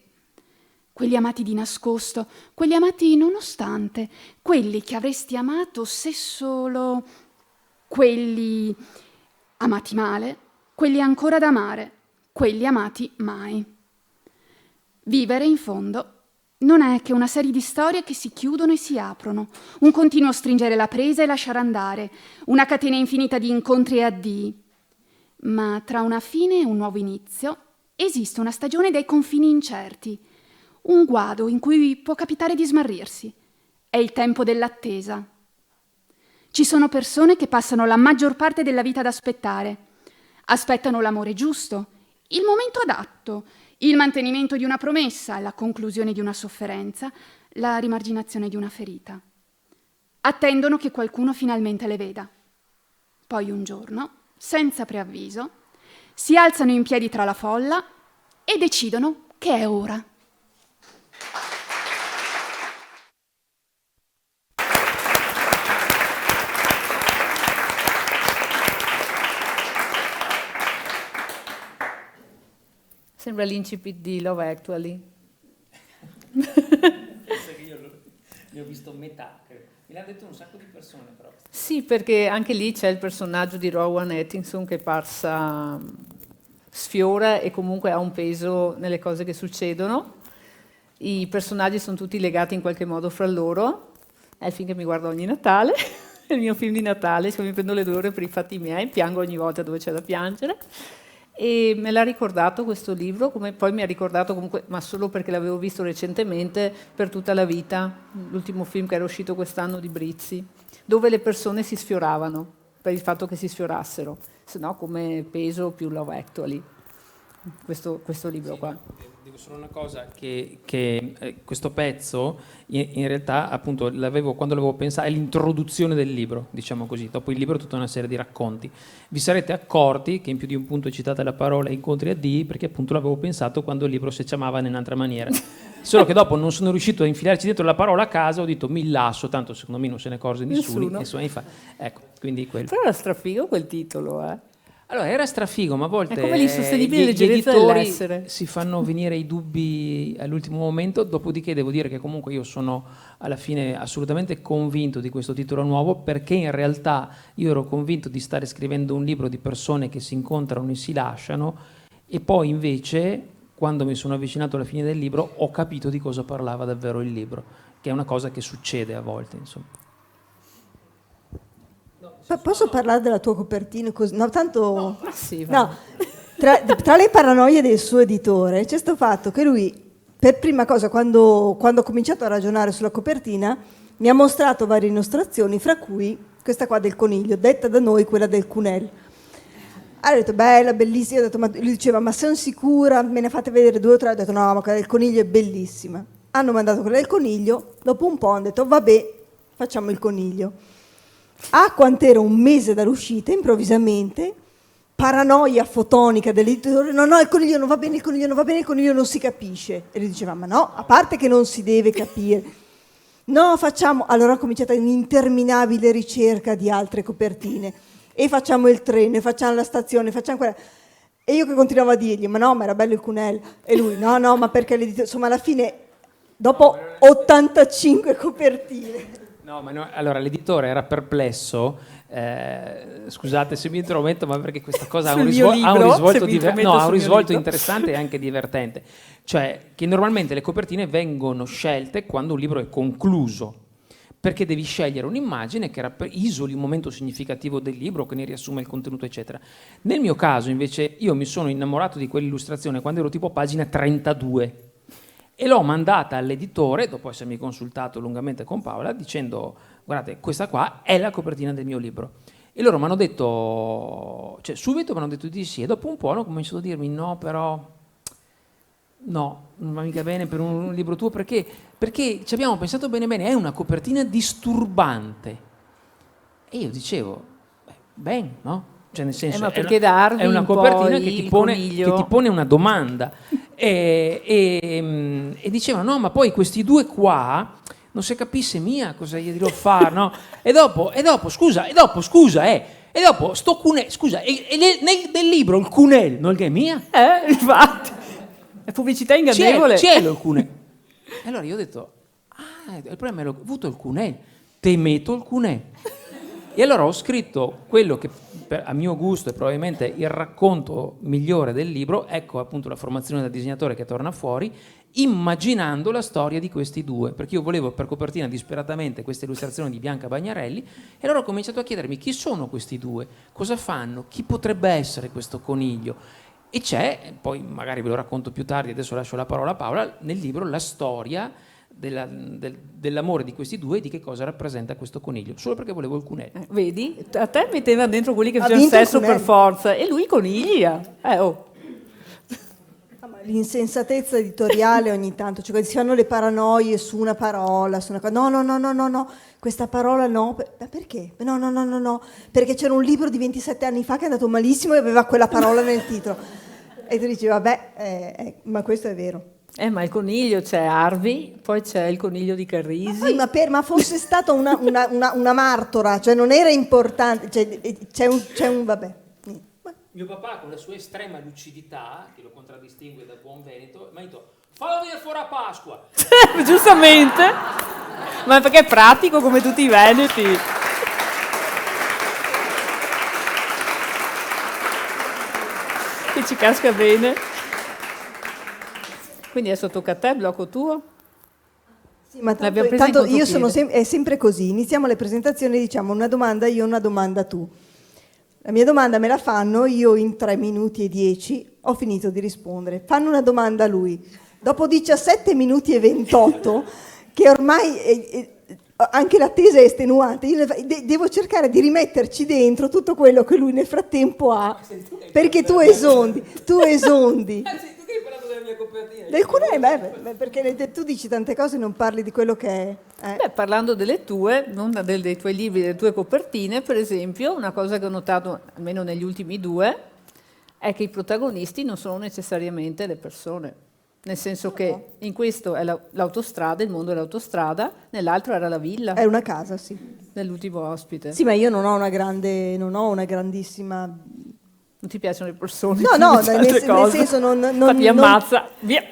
Quelli amati di nascosto, quelli amati nonostante, quelli che avresti amato se solo, quelli amati male, quelli ancora da amare, quelli amati mai. Vivere, in fondo, non è che una serie di storie che si chiudono e si aprono, un continuo stringere la presa e lasciare andare, una catena infinita di incontri e addii. Ma tra una fine e un nuovo inizio esiste una stagione dai confini incerti, un guado in cui può capitare di smarrirsi. È il tempo dell'attesa. Ci sono persone che passano la maggior parte della vita ad aspettare. Aspettano l'amore giusto, il momento adatto, il mantenimento di una promessa, la conclusione di una sofferenza, la rimarginazione di una ferita. Attendono che qualcuno finalmente le veda. Poi un giorno, senza preavviso, si alzano in piedi tra la folla e decidono che è ora. Sembra l'incipit di Love Actually. Io ne ho visto metà, credo. Me l'ha detto un sacco di persone, però. Sì, perché anche lì c'è il personaggio di Rowan Atkinson che sfiora e comunque ha un peso nelle cose che succedono. I personaggi sono tutti legati in qualche modo fra loro. È il film che mi guardo ogni Natale, è il mio film di Natale, mi prendo le 2 ore per i fatti miei, piango ogni volta dove c'è da piangere. E me l'ha ricordato questo libro, come poi mi ha ricordato comunque, ma solo perché l'avevo visto recentemente, Per tutta la vita, l'ultimo film che era uscito quest'anno di Brizzi, dove le persone si sfioravano per il fatto che si sfiorassero, se no come peso più Love Actually, questo libro qua. Dico solo una cosa, che questo pezzo in realtà appunto quando l'avevo pensato è l'introduzione del libro, diciamo così. Dopo il libro è tutta una serie di racconti. Vi sarete accorti che in più di un punto è citata la parola incontri addii, perché appunto l'avevo pensato quando il libro si chiamava in un'altra maniera. Solo che dopo non sono riuscito a infilarci dentro la parola a casa, ho detto mi lasso, tanto secondo me non se ne accorge nessuno. Ecco, quindi quello. Però era strafigo quel titolo, Allora, era strafigo, ma a volte è come l'insostenibile gli leggerezza editori dell'essere. si fanno venire i dubbi all'ultimo momento, dopodiché devo dire che comunque io sono alla fine assolutamente convinto di questo titolo nuovo, perché in realtà io ero convinto di stare scrivendo un libro di persone che si incontrano e si lasciano, e poi invece, quando mi sono avvicinato alla fine del libro, ho capito di cosa parlava davvero il libro, che è una cosa che succede a volte, insomma. Posso parlare della tua copertina? No, tanto... Sì, no. Tra le paranoie del suo editore c'è sto fatto che lui, per prima cosa, quando ho cominciato a ragionare sulla copertina, mi ha mostrato varie illustrazioni, fra cui questa qua del coniglio, detta da noi quella del Cunel. Allora ho detto, bella, bellissima. Lui diceva, ma sono sicura? Me ne fate vedere 2 o 3? Ho detto, no, ma quella del coniglio è bellissima. Hanno mandato quella del coniglio, dopo un po' hanno detto, vabbè, facciamo il coniglio. A quant'era un mese dall'uscita, improvvisamente, paranoia fotonica dell'editore, no, il coniglio non va bene, il coniglio non va bene, il coniglio non si capisce. E lui diceva, ma no, a parte che non si deve capire, No, facciamo... Allora ho cominciato un'interminabile ricerca di altre copertine. E facciamo il treno, e facciamo la stazione, facciamo quella... E io che continuavo a dirgli, ma no, ma era bello il Cunel. E lui, no, ma perché l'editore... Insomma, alla fine, dopo 85 copertine... No, ma no, allora l'editore era perplesso, scusate se mi intrometto, ma perché questa cosa ha un risvolto interessante e anche divertente. Cioè che normalmente le copertine vengono scelte quando un libro è concluso, perché devi scegliere un'immagine che isoli un momento significativo del libro, che ne riassume il contenuto, eccetera. Nel mio caso, invece, io mi sono innamorato di quell'illustrazione quando ero tipo a pagina 32 e l'ho mandata all'editore, dopo essermi consultato lungamente con Paola, dicendo: guardate, questa qua è la copertina del mio libro. E loro mi hanno detto, cioè subito mi hanno detto di sì, e dopo un po' hanno cominciato a dirmi: no, però... no, non va mica bene per un libro tuo, perché ci abbiamo pensato bene, è una copertina disturbante. E io dicevo, bene, no? Cioè nel senso, ma perché darvi è una un copertina po' che il ti pone una domanda. E dicevano, no, ma poi questi due qua, non si capisce mia cosa gli dirò fare, no? E dopo, scusa, sto Cunel, scusa, nel libro il Cunel non è mia? Infatti. È pubblicità ingannevole. Cielo il Cunel. E allora io ho detto, il problema è avuto il Cunel, temeto il Cunel. E allora ho scritto quello che a mio gusto è probabilmente il racconto migliore del libro, ecco appunto la formazione da disegnatore che torna fuori, immaginando la storia di questi due, perché io volevo per copertina disperatamente questa illustrazione di Bianca Bagnarelli, e allora ho cominciato a chiedermi chi sono questi due, cosa fanno, chi potrebbe essere questo coniglio. E c'è, poi magari ve lo racconto più tardi, adesso lascio la parola a Paola, nel libro la storia dell'amore di questi due e di che cosa rappresenta questo coniglio, solo perché volevo il Cunel. Vedi? A te metteva dentro quelli che facevano sesso per forza, e lui coniglia. L'insensatezza editoriale ogni tanto, cioè si fanno le paranoie su una parola, su una cosa. No, questa parola no, ma perché? No, perché c'era un libro di 27 anni fa che è andato malissimo e aveva quella parola nel titolo. E tu dici, vabbè, ma questo è vero. Ma il coniglio c'è Harvey, poi c'è il coniglio di Carrisi. Ma fosse stata una martora, cioè non era importante, cioè, c'è un vabbè. Mio papà, con la sua estrema lucidità, che lo contraddistingue da buon veneto, mi ha detto: fallo venire fuori a Pasqua. Giustamente, ma perché è pratico come tutti i veneti. Che ci casca bene. Quindi adesso tocca a te, blocco tuo. Sì, ma tanto io sono è sempre così, iniziamo le presentazioni e diciamo una domanda io, una domanda tu. La mia domanda me la fanno, io in 3 minuti e 10 ho finito di rispondere. Fanno una domanda a lui. Dopo 17 minuti e 28, che ormai anche l'attesa è estenuante, io devo cercare di rimetterci dentro tutto quello che lui nel frattempo ha, perché tu esondi. Tu che hai parlato della mia copertina? Del Cunel, perché tu dici tante cose e non parli di quello che è. Parlando delle tue, non dei tuoi libri, delle tue copertine, per esempio, una cosa che ho notato, almeno negli ultimi 2, è che i protagonisti non sono necessariamente le persone. Nel senso che in questo è l'autostrada, il mondo dell'autostrada, nell'altro era la villa. È una casa, sì. Dell'ultimo ospite. Sì, ma io non ho una grandissima... Non ti piacciono le persone? No, nel senso Infatti ammazza, via,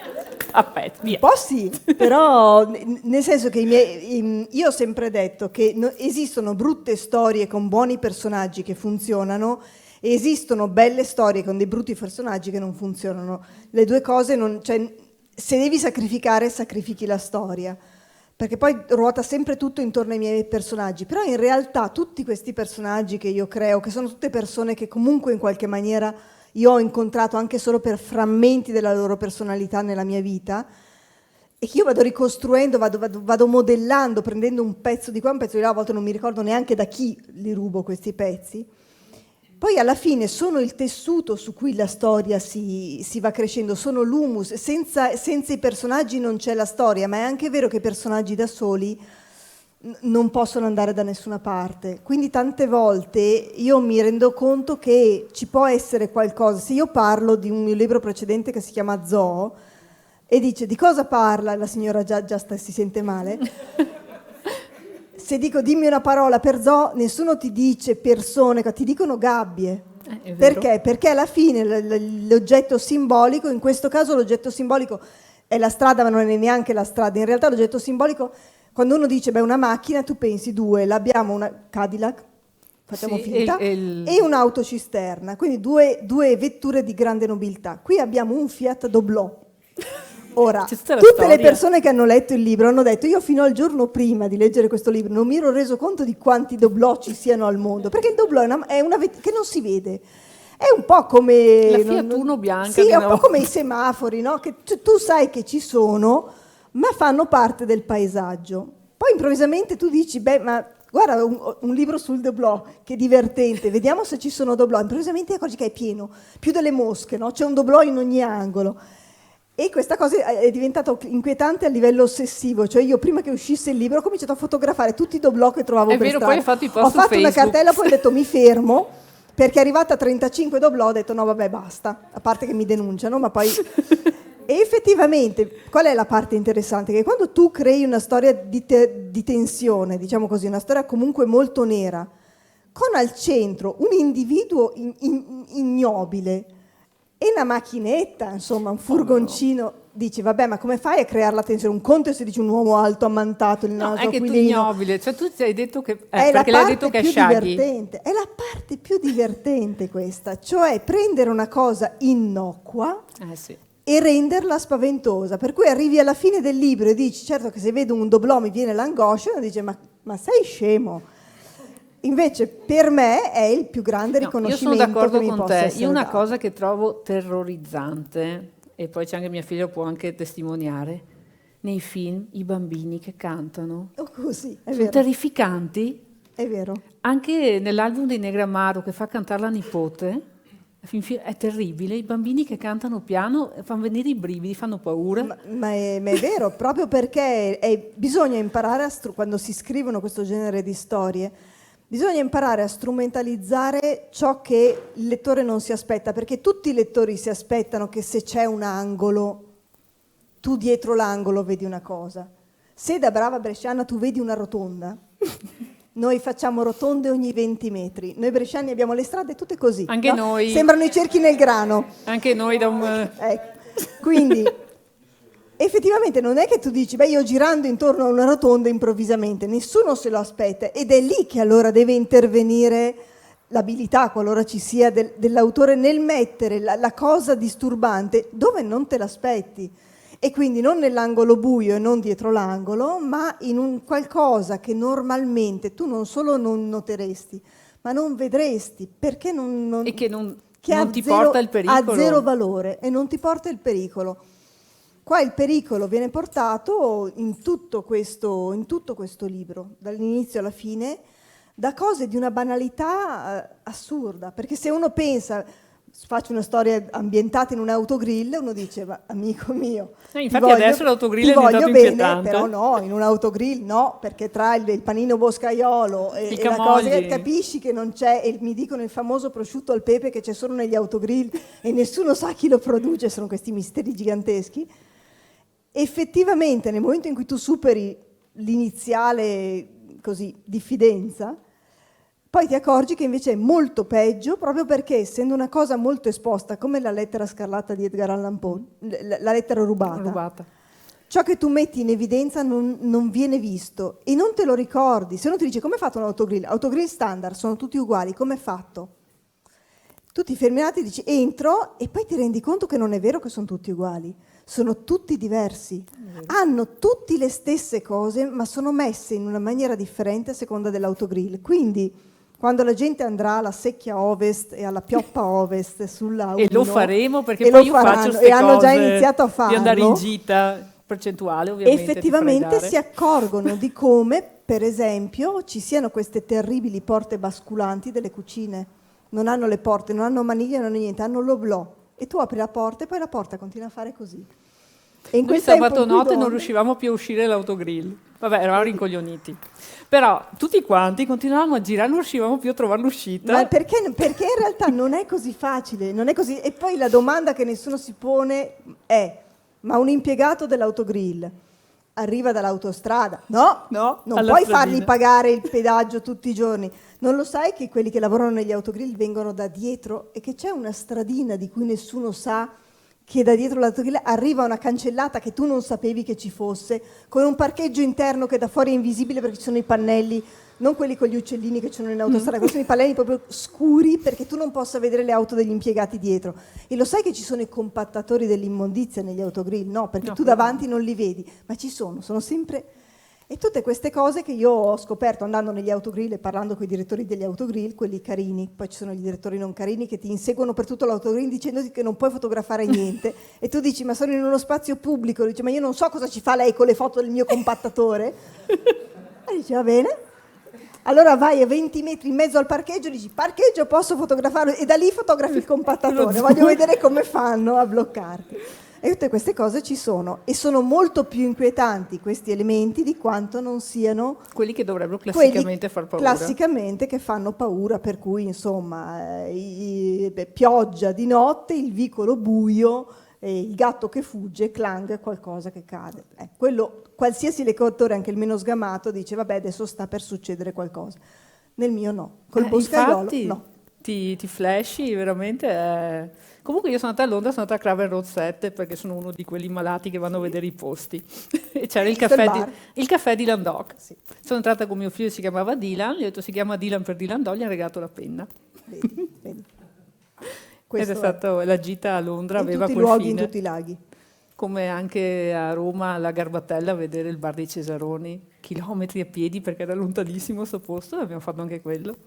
aspetta, via. Un po' sì, però nel senso che io ho sempre detto che esistono brutte storie con buoni personaggi che funzionano e esistono belle storie con dei brutti personaggi che non funzionano. Le due cose cioè, se devi sacrificare, sacrifichi la storia. Perché poi ruota sempre tutto intorno ai miei personaggi, però in realtà tutti questi personaggi che io creo, che sono tutte persone che comunque in qualche maniera io ho incontrato anche solo per frammenti della loro personalità nella mia vita, e che io vado ricostruendo, vado modellando, prendendo un pezzo di qua, un pezzo di là, a volte non mi ricordo neanche da chi li rubo questi pezzi. Poi alla fine sono il tessuto su cui la storia si va crescendo, sono l'humus, senza i personaggi non c'è la storia, ma è anche vero che i personaggi da soli non possono andare da nessuna parte. Quindi tante volte io mi rendo conto che ci può essere qualcosa. Se io parlo di un mio libro precedente che si chiama Zoo, e dice di cosa parla, la signora già si sente male, se dico dimmi una parola per zoo, nessuno ti dice persone, ti dicono gabbie. È vero. Perché? Perché alla fine l'oggetto simbolico, in questo caso l'oggetto simbolico è la strada, ma non è neanche la strada. In realtà l'oggetto simbolico, quando uno dice una macchina, tu pensi due, l'abbiamo una Cadillac, facciamo finta, e un'autocisterna, quindi due vetture di grande nobiltà. Qui abbiamo un Fiat Doblò. Ora, tutte le persone che hanno letto il libro hanno detto io fino al giorno prima di leggere questo libro non mi ero reso conto di quanti Doblò ci siano al mondo, perché il Doblò è una che non si vede. È un po' come la Fiat Uno bianca. Sì, è un po' come i semafori, no? Che tu sai che ci sono, ma fanno parte del paesaggio. Poi improvvisamente tu dici, ma guarda un libro sul Doblò, che divertente, vediamo se ci sono Doblò. Improvvisamente accorgi che è pieno, più delle mosche, no? C'è un Doblò in ogni angolo. E questa cosa è diventata inquietante a livello ossessivo, cioè io prima che uscisse il libro ho cominciato a fotografare tutti i Doblò che trovavo per strada. Poi hai fatto i post ho su fatto Facebook. una cartella, poi ho detto mi fermo, perché è arrivata a 35 Doblò, ho detto no vabbè basta, a parte che mi denunciano, ma poi... E effettivamente, qual è la parte interessante? Che quando tu crei una storia di tensione, diciamo così, una storia comunque molto nera, con al centro un individuo ignobile, e una macchinetta, insomma, un furgoncino, dici, vabbè, ma come fai a creare la tensione? Un conto se dici un uomo alto, ammantato, il naso è che tu aquilino. ignobile, cioè tu ti hai detto che... È la perché l'hai detto parte che è più Shaggy. divertente, è la parte più divertente questa, cioè prendere una cosa innocua Sì. e renderla spaventosa, per cui arrivi alla fine del libro e dici, certo che se vedo un Doblò mi viene l'angoscia, e uno dice, ma sei scemo? Invece per me è il più grande riconoscimento. Io sono d'accordo che mi con possa te. essere Io una dato. cosa che trovo terrorizzante, e poi c'è anche mia figlia può anche testimoniare, nei film i bambini che cantano. Oh, così, è Sono vero. terrificanti. È vero. Anche nell'album di Negramaro che fa cantare la nipote, è terribile. I bambini che cantano piano fanno venire i brividi, fanno paura. Ma è vero, proprio perché bisogna imparare, quando si scrivono questo genere di storie, bisogna imparare a strumentalizzare ciò che il lettore non si aspetta, perché tutti i lettori si aspettano che se c'è un angolo, tu dietro l'angolo vedi una cosa. Se da brava bresciana tu vedi una rotonda, noi facciamo rotonde ogni 20 metri, noi bresciani abbiamo le strade tutte così. Anche no? noi. Sembrano i cerchi nel grano. Anche noi da un... Ecco. Quindi effettivamente non è che tu dici io girando intorno a una rotonda improvvisamente, nessuno se lo aspetta, ed è lì che allora deve intervenire l'abilità, qualora ci sia dell'autore, nel mettere la cosa disturbante dove non te l'aspetti, e quindi non nell'angolo buio e non dietro l'angolo, ma in un qualcosa che normalmente tu non solo non noteresti, ma non vedresti, perché e che non che ti porta il pericolo. ha zero valore e non ti porta il pericolo. Qua il pericolo viene portato in tutto questo libro, dall'inizio alla fine, da cose di una banalità assurda, perché se uno pensa, faccio una storia ambientata in un autogrill, uno dice, ma amico mio, infatti adesso l'autogrill è diventato bene, inquietante. però no, in un autogrill no, perché tra il panino boscaiolo e la cosa, capisci che non c'è, e mi dicono il famoso prosciutto al pepe che c'è solo negli autogrill e nessuno sa chi lo produce, sono questi misteri giganteschi. Effettivamente nel momento in cui tu superi l'iniziale così diffidenza, poi ti accorgi che invece è molto peggio, proprio perché essendo una cosa molto esposta, come la lettera scarlatta di Edgar Allan Poe, la lettera rubata, ciò che tu metti in evidenza non viene visto e non te lo ricordi. Se uno ti dice come è fatto un autogrill? Autogrill standard, sono tutti uguali, come è fatto? Tu ti fermi un attimo e dici entro, e poi ti rendi conto che non è vero che sono tutti uguali, sono tutti diversi, hanno tutti le stesse cose ma sono messe in una maniera differente a seconda dell'autogrill. Quindi quando la gente andrà alla secchia ovest e alla pioppa ovest sulla e lo faremo perché e poi io faccio queste e hanno già cose iniziato a farlo, di andare in gita percentuale ovviamente, effettivamente si accorgono di come per esempio ci siano queste terribili porte basculanti delle cucine. Non hanno le porte, non hanno maniglie, non hanno niente, hanno l'oblò. E tu apri la porta e poi la porta continua a fare così. E in noi quel tempo sabato notte non donne... riuscivamo più a uscire dall'autogrill. Vabbè, eravamo rincoglioniti. Però tutti quanti continuavamo a girare, non riuscivamo più a trovare l'uscita. Ma perché in realtà non è così facile, non è così. E poi la domanda che nessuno si pone è, ma un impiegato dell'autogrill arriva dall'autostrada. No, non alla puoi stradina. fargli pagare il pedaggio tutti i giorni. Non lo sai che quelli che lavorano negli autogrill vengono da dietro e che c'è una stradina di cui nessuno sa che da dietro l'autogrill arriva una cancellata che tu non sapevi che ci fosse, con un parcheggio interno che da fuori è invisibile perché ci sono i pannelli, non quelli con gli uccellini che ci sono in autostrada, questi sono i pannelli proprio scuri perché tu non possa vedere le auto degli impiegati dietro. E lo sai che ci sono i compattatori dell'immondizia negli autogrill? No, perché No, tu davanti non li vedi, ma ci sono sempre... E tutte queste cose che io ho scoperto andando negli autogrill e parlando con i direttori degli autogrill, quelli carini, poi ci sono i direttori non carini che ti inseguono per tutto l'autogrill dicendoti che non puoi fotografare niente e tu dici ma sono in uno spazio pubblico, dici ma io non so cosa ci fa lei con le foto del mio compattatore. E dici va bene. Allora vai a 20 metri in mezzo al parcheggio e dici parcheggio posso fotografarlo e da lì fotografi il compattatore, voglio vedere come fanno a bloccarti. E tutte queste cose ci sono e sono molto più inquietanti questi elementi di quanto non siano Quelli che dovrebbero classicamente far paura. classicamente che fanno paura, per cui insomma pioggia di notte, il vicolo buio, il gatto che fugge, clang, qualcosa che cade. Quello qualsiasi lettore, anche il meno sgamato, dice vabbè adesso sta per succedere qualcosa. Nel mio no, col boscaiolo infatti, no. Ti flashi veramente. Comunque io sono andata a Londra, sono andata a Craven Road 7 perché sono uno di quelli malati che vanno a vedere i posti. E c'era il caffè di Landoc. Sì. Sono entrata con mio figlio, si chiamava Dylan, gli ho detto si chiama Dylan per Dylan Dog, gli hanno regalato la penna. Vedi. Ed Questo è stata la gita a Londra, in aveva tutti i quel luoghi, fine. in tutti i laghi. Come anche a Roma, alla Garbatella, a vedere il bar dei Cesaroni, chilometri a piedi perché era lontanissimo sto posto, abbiamo fatto anche quello.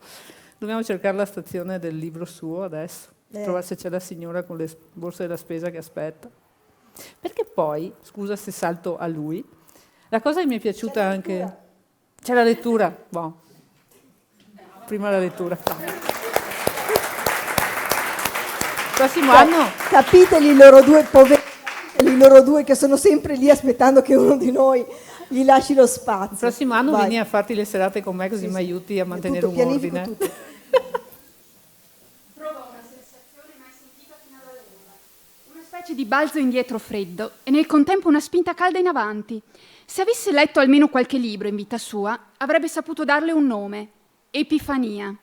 Dobbiamo cercare la stazione del libro suo adesso, trovare se c'è la signora con le borse della spesa che aspetta. Perché poi, scusa se salto a lui, la cosa che mi è piaciuta anche... C'è la lettura? Boh. Prima la lettura. Prossimo anno... Capiteli loro due poveri, loro due che sono sempre lì aspettando che uno di noi gli lasci lo spazio. Il prossimo anno Vai. vieni a farti le serate con me così mi aiuti a mantenere Tutto, un pianifico ordine. tutto. Provò una sensazione mai sentita fino ad allora. Una specie di balzo indietro freddo e nel contempo una spinta calda in avanti. Se avesse letto almeno qualche libro in vita sua, avrebbe saputo darle un nome: Epifania.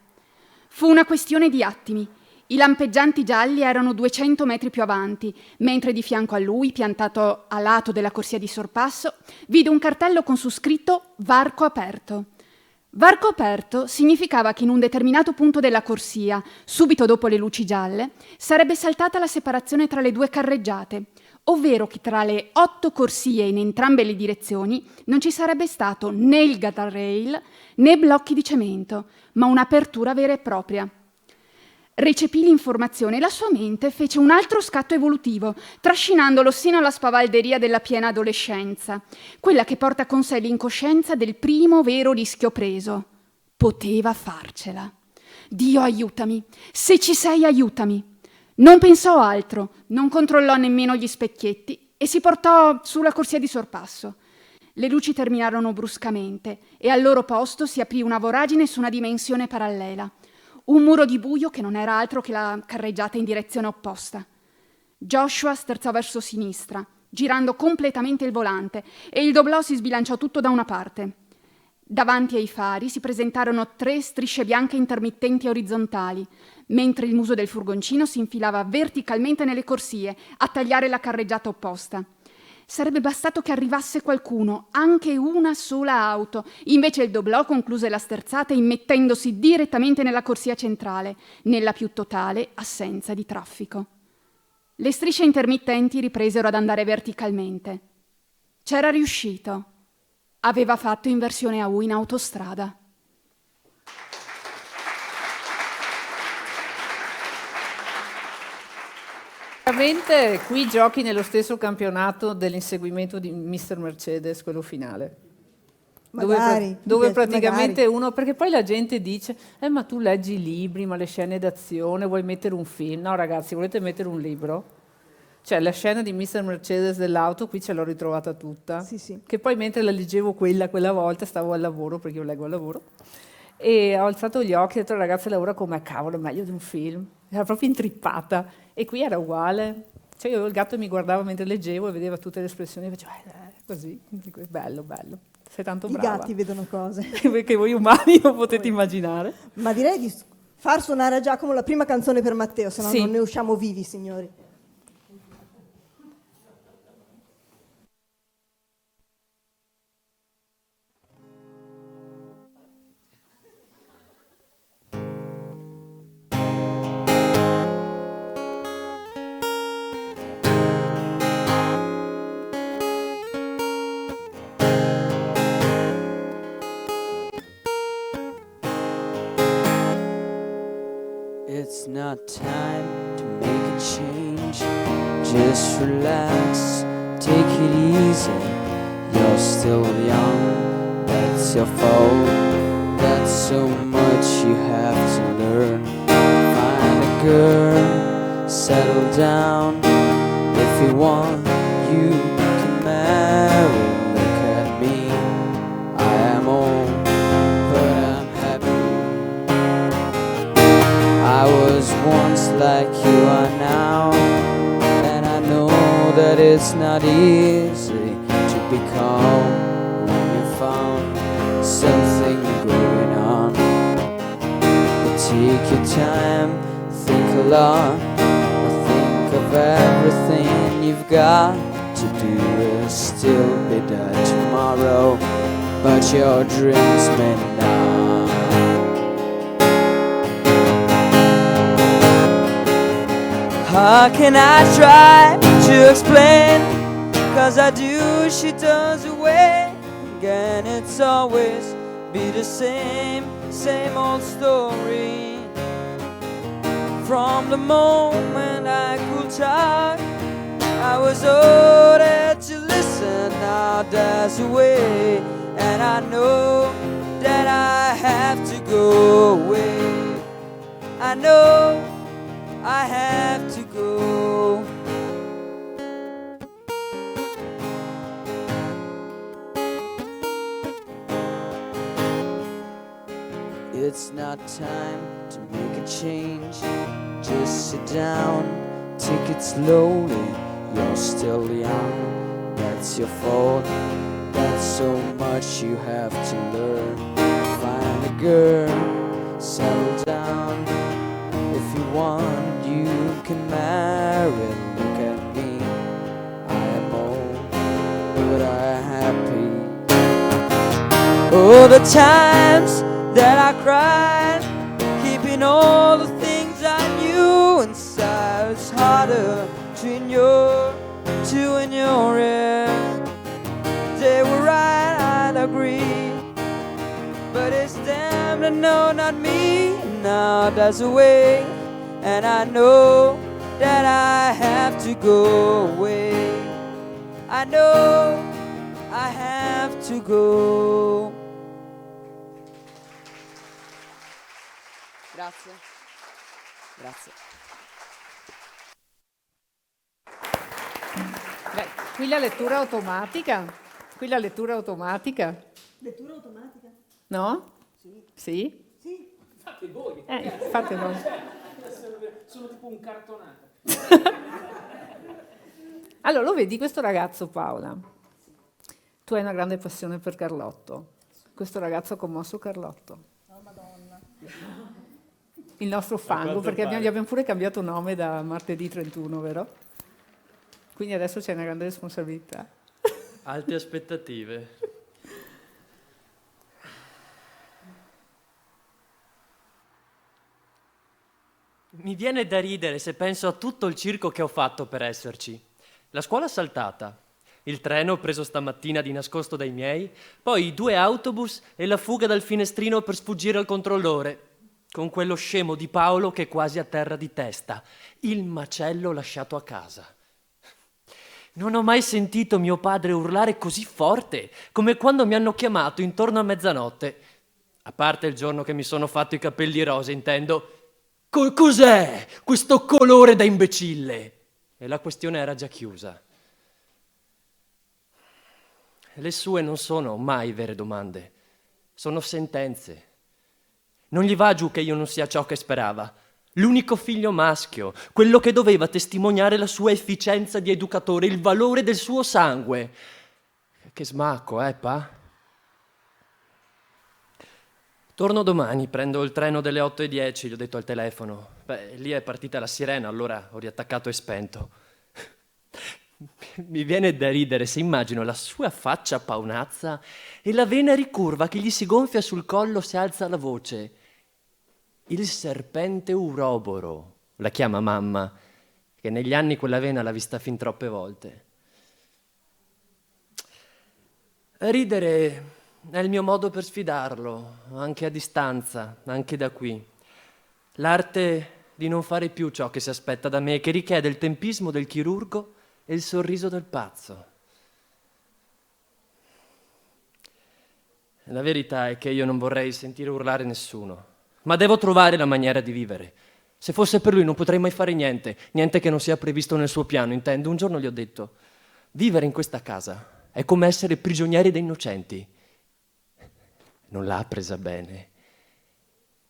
Fu una questione di attimi. I lampeggianti gialli erano 200 metri più avanti, mentre di fianco a lui, piantato a lato della corsia di sorpasso, vide un cartello con su scritto «Varco aperto». Varco aperto significava che in un determinato punto della corsia, subito dopo le luci gialle, sarebbe saltata la separazione tra le due carreggiate, ovvero che tra le 8 corsie in entrambe le direzioni non ci sarebbe stato né il guardrail né blocchi di cemento, ma un'apertura vera e propria. Recepì l'informazione e la sua mente fece un altro scatto evolutivo, trascinandolo sino alla spavalderia della piena adolescenza, quella che porta con sé l'incoscienza del primo vero rischio preso. Poteva farcela. Dio aiutami, se ci sei aiutami. Non pensò altro, non controllò nemmeno gli specchietti e si portò sulla corsia di sorpasso. Le luci terminarono bruscamente e al loro posto si aprì una voragine su una dimensione parallela. Un muro di buio che non era altro che la carreggiata in direzione opposta. Joshua sterzò verso sinistra, girando completamente il volante, e il doblò si sbilanciò tutto da una parte. Davanti ai fari si presentarono 3 strisce bianche intermittenti orizzontali, mentre il muso del furgoncino si infilava verticalmente nelle corsie, a tagliare la carreggiata opposta. Sarebbe bastato che arrivasse qualcuno, anche una sola auto. Invece il doblò concluse la sterzata immettendosi direttamente nella corsia centrale, nella più totale assenza di traffico. Le strisce intermittenti ripresero ad andare verticalmente. C'era riuscito. Aveva fatto inversione a U in autostrada. Veramente qui giochi nello stesso campionato dell'inseguimento di Mr. Mercedes, quello finale. Magari, Dove praticamente magari. uno, perché poi la gente dice, ma tu leggi i libri, ma le scene d'azione, vuoi mettere un film? No ragazzi, volete mettere un libro? Cioè la scena di Mr. Mercedes dell'auto, qui ce l'ho ritrovata tutta, Sì, sì. che poi mentre la leggevo quella volta, stavo al lavoro, perché io leggo al lavoro, e ho alzato gli occhi e ho detto, ragazzi, lavora come cavolo, è meglio di un film. Era proprio intrippata. E qui era uguale. Cioè io avevo il gatto che mi guardava mentre leggevo e vedeva tutte le espressioni e facevo, Così, bello, bello. Sei tanto I brava. gatti vedono cose. Perché voi umani non potete immaginare. Ma direi di far suonare a Giacomo la prima canzone per Matteo, se no Sì. non ne usciamo vivi, signori. It's not time to make a change. Just relax, take it easy. You're still young, that's your fault. That's so much you have to learn. Find a girl, settle down. If you want, you can marry. Look at me, I am old, but I'm happy. I was once like you are now, and I know that it's not easy to be calm when you found something going on. But take your time, think a lot, think of everything you've got to do. Will still be there tomorrow, but your dreams may not. How can I try to explain? Cause I do, she turns away. Again, it's always be the same old story. From the moment I could talk, I was ordered to listen. Now there's a way, and I know that I have to go away. I know I have to go. It's not time to make a change. Just sit down, take it slowly. You're still young, that's your fault. That's so much you have to learn. Find a girl, settle down. If you want, you can marry. Look at me, I am old, but I'm happy. Oh, the times that I cried, keeping all the things I knew inside. It's harder to endure, to endure it. They were right, I'd agree, but it's them that know, not me. Now there's a way, and I know that I have to go away. I know I have to go. Grazie. Grazie. Beh, qui la lettura automatica. Qui la lettura automatica. Lettura automatica? No? Sì. Sì? Sì. Fate voi. Fate voi. Sono tipo un cartonato. Allora, lo vedi questo ragazzo, Paola? Tu hai una grande passione per Carlotto. Questo ragazzo ha commosso Carlotto. Oh, Madonna. Il nostro fango, perché gli abbiamo pure cambiato nome da martedì 31, vero? Quindi adesso c'è una grande responsabilità. Alte aspettative. Mi viene da ridere se penso a tutto il circo che ho fatto per esserci. La scuola saltata, il treno preso stamattina di nascosto dai miei, poi i 2 autobus e la fuga dal finestrino per sfuggire al controllore, con quello scemo di Paolo che è quasi a terra di testa, il macello lasciato a casa. Non ho mai sentito mio padre urlare così forte, come quando mi hanno chiamato intorno a mezzanotte. A parte il giorno che mi sono fatto i capelli rosa, intendo. Cos'è questo colore da imbecille? E la questione era già chiusa. Le sue non sono mai vere domande, sono sentenze. Non gli va giù che io non sia ciò che sperava. L'unico figlio maschio, quello che doveva testimoniare la sua efficienza di educatore, il valore del suo sangue. Che smacco, pa? Torno domani, prendo il treno delle 8:10, gli ho detto al telefono. Beh, lì è partita la sirena, allora ho riattaccato e spento. Mi viene da ridere se immagino la sua faccia paonazza e la vena ricurva che gli si gonfia sul collo se alza la voce. Il serpente uroboro, la chiama mamma, che negli anni quella vena l'ha vista fin troppe volte. Ridere è il mio modo per sfidarlo, anche a distanza, anche da qui. L'arte di non fare più ciò che si aspetta da me, che richiede il tempismo del chirurgo e il sorriso del pazzo. La verità è che io non vorrei sentire urlare nessuno, ma devo trovare la maniera di vivere. Se fosse per lui non potrei mai fare niente che non sia previsto nel suo piano, intendo. Un giorno gli ho detto, vivere in questa casa è come essere prigionieri da innocenti. Non l'ha presa bene.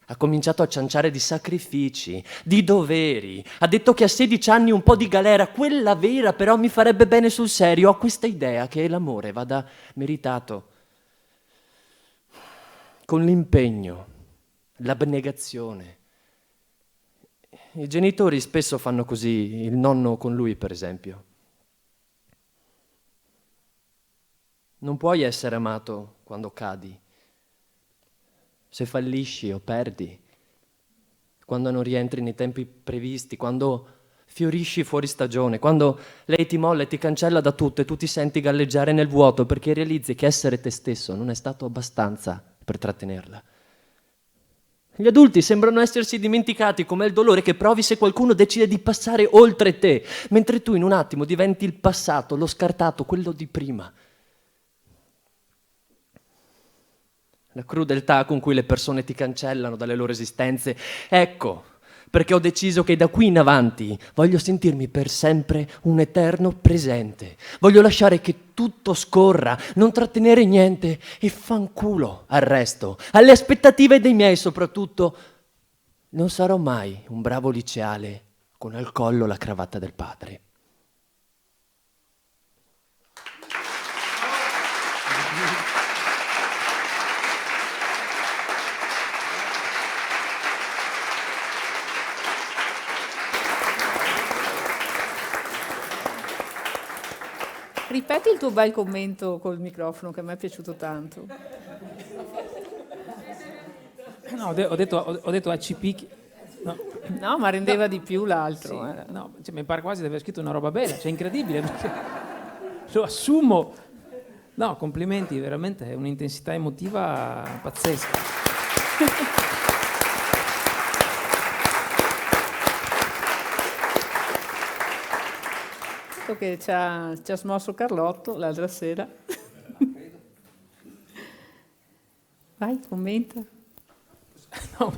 Ha cominciato a cianciare di sacrifici, di doveri. Ha detto che a 16 anni un po' di galera, quella vera, però mi farebbe bene sul serio. Ho questa idea che l'amore vada meritato con l'impegno, l'abnegazione. I genitori spesso fanno così, il nonno con lui, per esempio. Non puoi essere amato quando cadi. Se fallisci o perdi, quando non rientri nei tempi previsti, quando fiorisci fuori stagione, quando lei ti molla e ti cancella da tutto e tu ti senti galleggiare nel vuoto perché realizzi che essere te stesso non è stato abbastanza per trattenerla. Gli adulti sembrano essersi dimenticati com'è il dolore che provi se qualcuno decide di passare oltre te, mentre tu in un attimo diventi il passato, lo scartato, quello di prima. La crudeltà con cui le persone ti cancellano dalle loro esistenze. Ecco, perché ho deciso che da qui in avanti voglio sentirmi per sempre un eterno presente. Voglio lasciare che tutto scorra, non trattenere niente e fanculo al resto, alle aspettative dei miei soprattutto. Non sarò mai un bravo liceale con al collo la cravatta del padre. Ripeti il tuo bel commento col microfono che a me è piaciuto tanto. No, ho detto ACP. No, ma rendeva di più l'altro. Sì, no, cioè, mi pare quasi di aver scritto una roba bella, cioè incredibile, perché lo assumo. No, complimenti, veramente è un'intensità emotiva pazzesca. Che ci ha smosso Carlotto l'altra sera. Vai, commenta. No,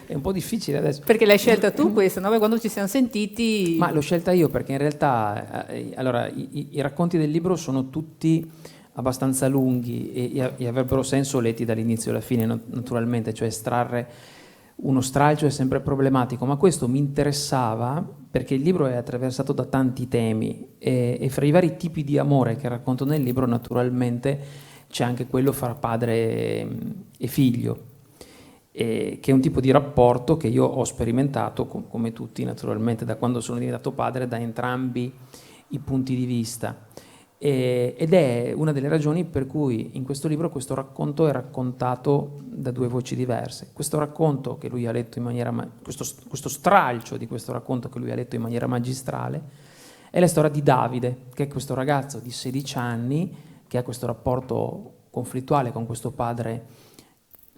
è un po' difficile adesso. Perché l'hai scelta tu questa, no? Quando ci siamo sentiti... Ma l'ho scelta io perché in realtà allora, i racconti del libro sono tutti abbastanza lunghi e avrebbero senso letti dall'inizio alla fine, naturalmente, cioè estrarre uno stralcio è sempre problematico, ma questo mi interessava perché il libro è attraversato da tanti temi e fra i vari tipi di amore che racconto nel libro naturalmente c'è anche quello fra padre e figlio, che è un tipo di rapporto che io ho sperimentato, come tutti naturalmente, da quando sono diventato padre, da entrambi i punti di vista. Ed è una delle ragioni per cui in questo libro questo racconto è raccontato da due voci diverse. Questo racconto che lui ha letto in maniera questo stralcio di questo racconto che lui ha letto in maniera magistrale è la storia di Davide, che è questo ragazzo di 16 anni che ha questo rapporto conflittuale con questo padre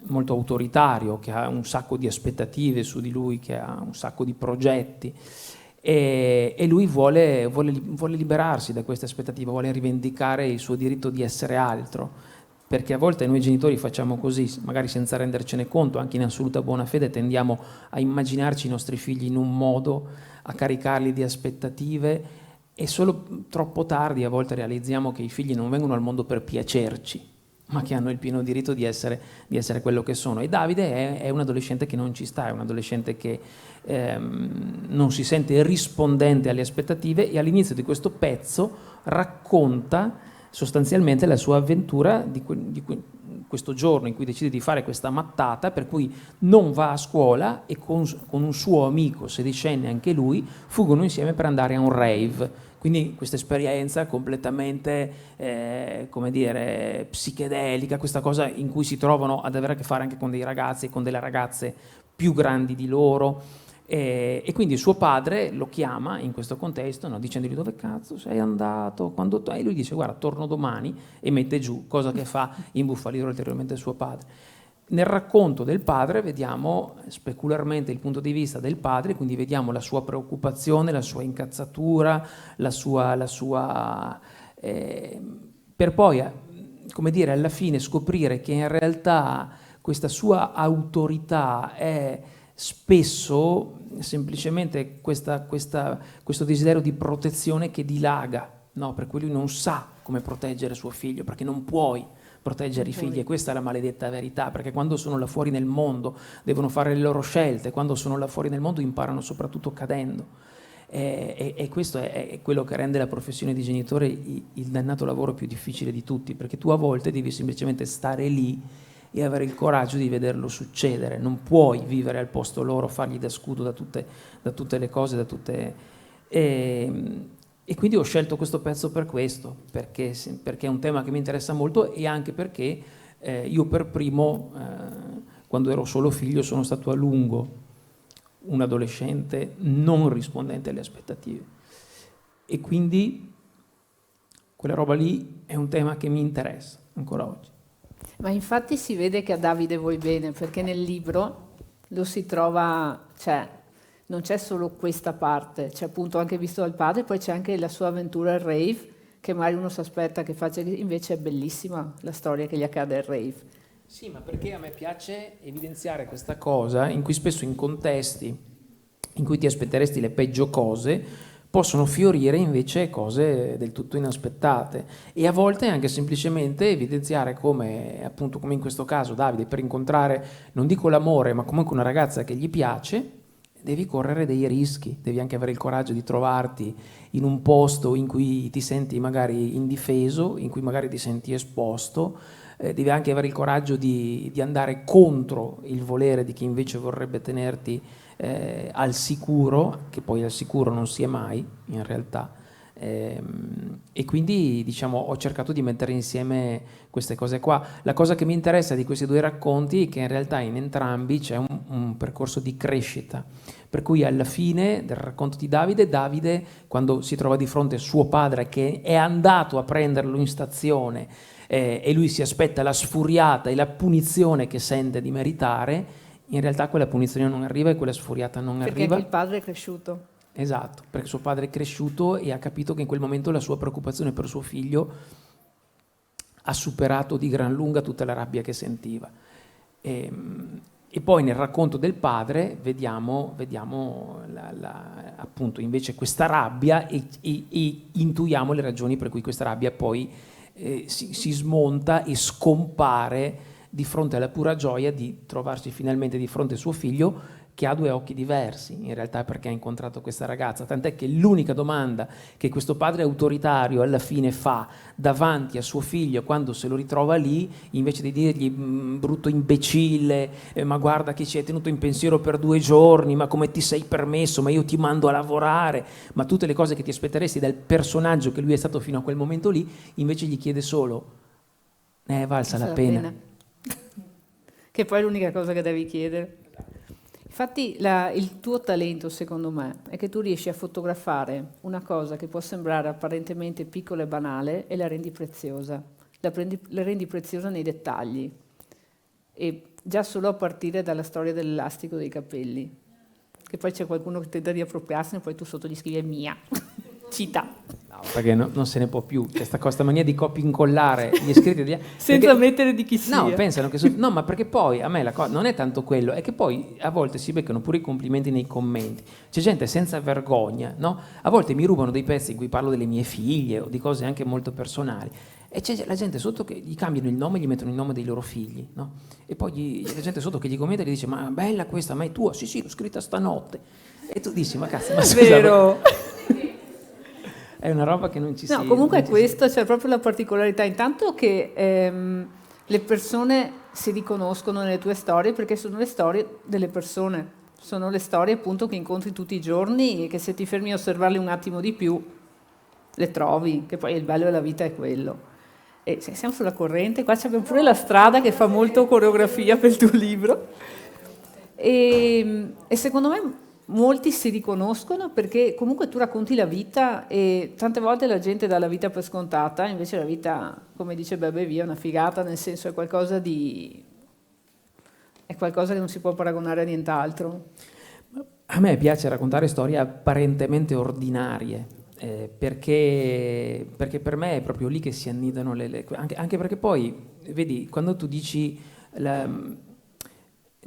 molto autoritario, che ha un sacco di aspettative su di lui, che ha un sacco di progetti. E lui vuole liberarsi da queste aspettative, vuole rivendicare il suo diritto di essere altro, perché a volte noi genitori facciamo così, magari senza rendercene conto, anche in assoluta buona fede tendiamo a immaginarci i nostri figli in un modo, a caricarli di aspettative e solo troppo tardi a volte realizziamo che i figli non vengono al mondo per piacerci, ma che hanno il pieno diritto di essere quello che sono. E Davide è un adolescente che non ci sta, è un adolescente che non si sente rispondente alle aspettative e all'inizio di questo pezzo racconta sostanzialmente la sua avventura di questo giorno in cui decide di fare questa mattata, per cui non va a scuola e con un suo amico sedicenne, anche lui, fuggono insieme per andare a un rave. Quindi questa esperienza completamente, come dire, psichedelica, questa cosa in cui si trovano ad avere a che fare anche con dei ragazzi e con delle ragazze più grandi di loro. E quindi suo padre lo chiama in questo contesto, no, dicendogli: dove cazzo sei andato? E lui dice: guarda, torno domani, e mette giù, cosa che fa imbufalire ulteriormente suo padre. Nel racconto del padre vediamo specularmente il punto di vista del padre, quindi vediamo la sua preoccupazione, la sua incazzatura, per poi, come dire, alla fine scoprire che in realtà questa sua autorità è spesso semplicemente questo desiderio di protezione che dilaga, no? Per cui lui non sa come proteggere suo figlio, perché non puoi proteggere i figli, e questa è la maledetta verità, perché quando sono là fuori nel mondo devono fare le loro scelte, quando sono là fuori nel mondo imparano soprattutto cadendo, e questo è quello che rende la professione di genitore il dannato lavoro più difficile di tutti, perché tu a volte devi semplicemente stare lì e avere il coraggio di vederlo succedere, non puoi vivere al posto loro, fargli da scudo da tutte le cose, e quindi ho scelto questo pezzo per questo, perché è un tema che mi interessa molto, e anche perché io per primo, quando ero solo figlio, sono stato a lungo un adolescente non rispondente alle aspettative, e quindi quella roba lì è un tema che mi interessa ancora oggi. Ma infatti si vede che a Davide vuoi bene, perché nel libro lo si trova, cioè non c'è solo questa parte, c'è appunto anche visto dal padre, poi c'è anche la sua avventura al rave, che magari uno si aspetta che faccia, invece è bellissima la storia che gli accade al rave. Sì, ma perché a me piace evidenziare questa cosa in cui spesso in contesti in cui ti aspetteresti le peggio cose possono fiorire invece cose del tutto inaspettate, e a volte anche semplicemente evidenziare come, appunto, come in questo caso Davide, per incontrare, non dico l'amore, ma comunque una ragazza che gli piace, devi correre dei rischi, devi anche avere il coraggio di trovarti in un posto in cui ti senti magari indifeso, in cui magari ti senti esposto, devi anche avere il coraggio di andare contro il volere di chi invece vorrebbe tenerti al sicuro, che poi al sicuro non si è mai in realtà, e quindi diciamo ho cercato di mettere insieme queste cose qua. La cosa che mi interessa di questi due racconti è che in realtà in entrambi c'è un percorso di crescita, per cui alla fine del racconto di Davide, quando si trova di fronte a suo padre che è andato a prenderlo in stazione, e lui si aspetta la sfuriata e la punizione che sente di meritare, in realtà quella punizione non arriva e quella sfuriata non perché arriva. Perché il padre è cresciuto. Esatto, perché suo padre è cresciuto e ha capito che in quel momento la sua preoccupazione per suo figlio ha superato di gran lunga tutta la rabbia che sentiva. E poi nel racconto del padre vediamo appunto invece questa rabbia e intuiamo le ragioni per cui questa rabbia poi si smonta e scompare di fronte alla pura gioia di trovarsi finalmente di fronte a suo figlio, che ha due occhi diversi, in realtà, perché ha incontrato questa ragazza, tant'è che l'unica domanda che questo padre autoritario alla fine fa davanti a suo figlio quando se lo ritrova lì, invece di dirgli brutto imbecille, ma guarda che ci hai tenuto in pensiero per 2 giorni, ma come ti sei permesso, ma io ti mando a lavorare, ma tutte le cose che ti aspetteresti dal personaggio che lui è stato fino a quel momento lì, invece gli chiede solo: ne è valsa la pena. Che poi è l'unica cosa che devi chiedere. Infatti il tuo talento, secondo me, è che tu riesci a fotografare una cosa che può sembrare apparentemente piccola e banale e la rendi preziosa. La rendi preziosa nei dettagli. E già solo a partire dalla storia dell'elastico dei capelli. Che poi c'è qualcuno che tenta di appropriarsene e poi tu sotto gli scrivi è mia. Cita. No, perché non se ne può più. C'è questa mania di copia incollare gli scritti senza mettere di chi sia. No, pensano che no, ma perché poi a me la cosa non è tanto quello, è che poi a volte si beccano pure i complimenti nei commenti. C'è gente senza vergogna, no? A volte mi rubano dei pezzi in cui parlo delle mie figlie o di cose anche molto personali, e c'è la gente sotto che gli cambiano il nome e gli mettono il nome dei loro figli, no? E poi c'è la gente sotto che gli commenta e gli dice: ma bella questa, ma è tua? Sì, l'ho scritta stanotte. E tu dici: ma cazzo, ma scusa, vero. è una roba che non ci si... No, comunque non è ci si- questo, c'è proprio la particolarità, intanto che le persone si riconoscono nelle tue storie perché sono le storie delle persone, sono le storie appunto che incontri tutti i giorni e che se ti fermi a osservarle un attimo di più le trovi, che poi il bello della vita è quello. E se siamo sulla corrente, qua c'è pure la strada che fa molto coreografia per il tuo libro. E secondo me molti si riconoscono perché comunque tu racconti la vita e tante volte la gente dà la vita per scontata, invece la vita, come dice Bebe Via, è una figata, nel senso è qualcosa che non si può paragonare a nient'altro. A me piace raccontare storie apparentemente ordinarie, perché per me è proprio lì che si annidano anche perché poi, vedi, quando tu dici,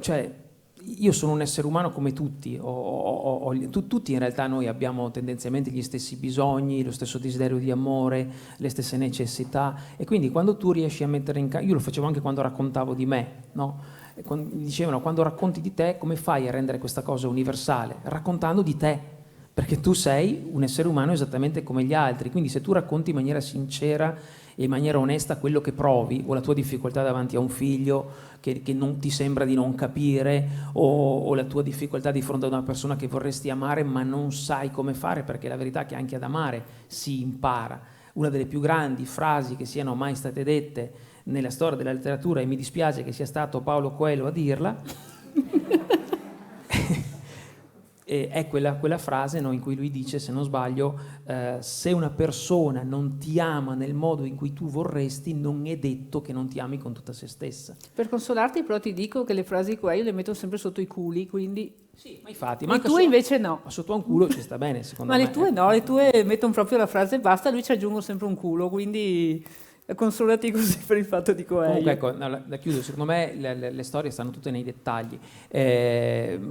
cioè, io sono un essere umano come tutti, tutti in realtà noi abbiamo tendenzialmente gli stessi bisogni, lo stesso desiderio di amore, le stesse necessità, e quindi quando tu riesci a mettere in campo, io lo facevo anche quando raccontavo di me, no? E mi dicevano, quando racconti di te, come fai a rendere questa cosa universale? Raccontando di te, perché tu sei un essere umano esattamente come gli altri, quindi se tu racconti in maniera sincera e in maniera onesta quello che provi, o la tua difficoltà davanti a un figlio che non ti sembra di non capire, o la tua difficoltà di fronte a una persona che vorresti amare ma non sai come fare, perché la verità è che anche ad amare si impara. Una delle più grandi frasi che siano mai state dette nella storia della letteratura, e mi dispiace che sia stato Paolo Coelho a dirla, è quella frase, no, in cui lui dice, se non sbaglio, se una persona non ti ama nel modo in cui tu vorresti, non è detto che non ti ami con tutta se stessa. Per consolarti però ti dico che le frasi qua io le metto sempre sotto i culi, quindi... Sì, ma infatti... Le tue invece no. Ma sotto a un culo ci sta bene, secondo Ma me. le tue no, le tue mettono proprio la frase e basta, lui ci aggiungo sempre un culo, quindi consolati così per il fatto di Coelho. Comunque ecco, la chiudo, secondo me le storie stanno tutte nei dettagli.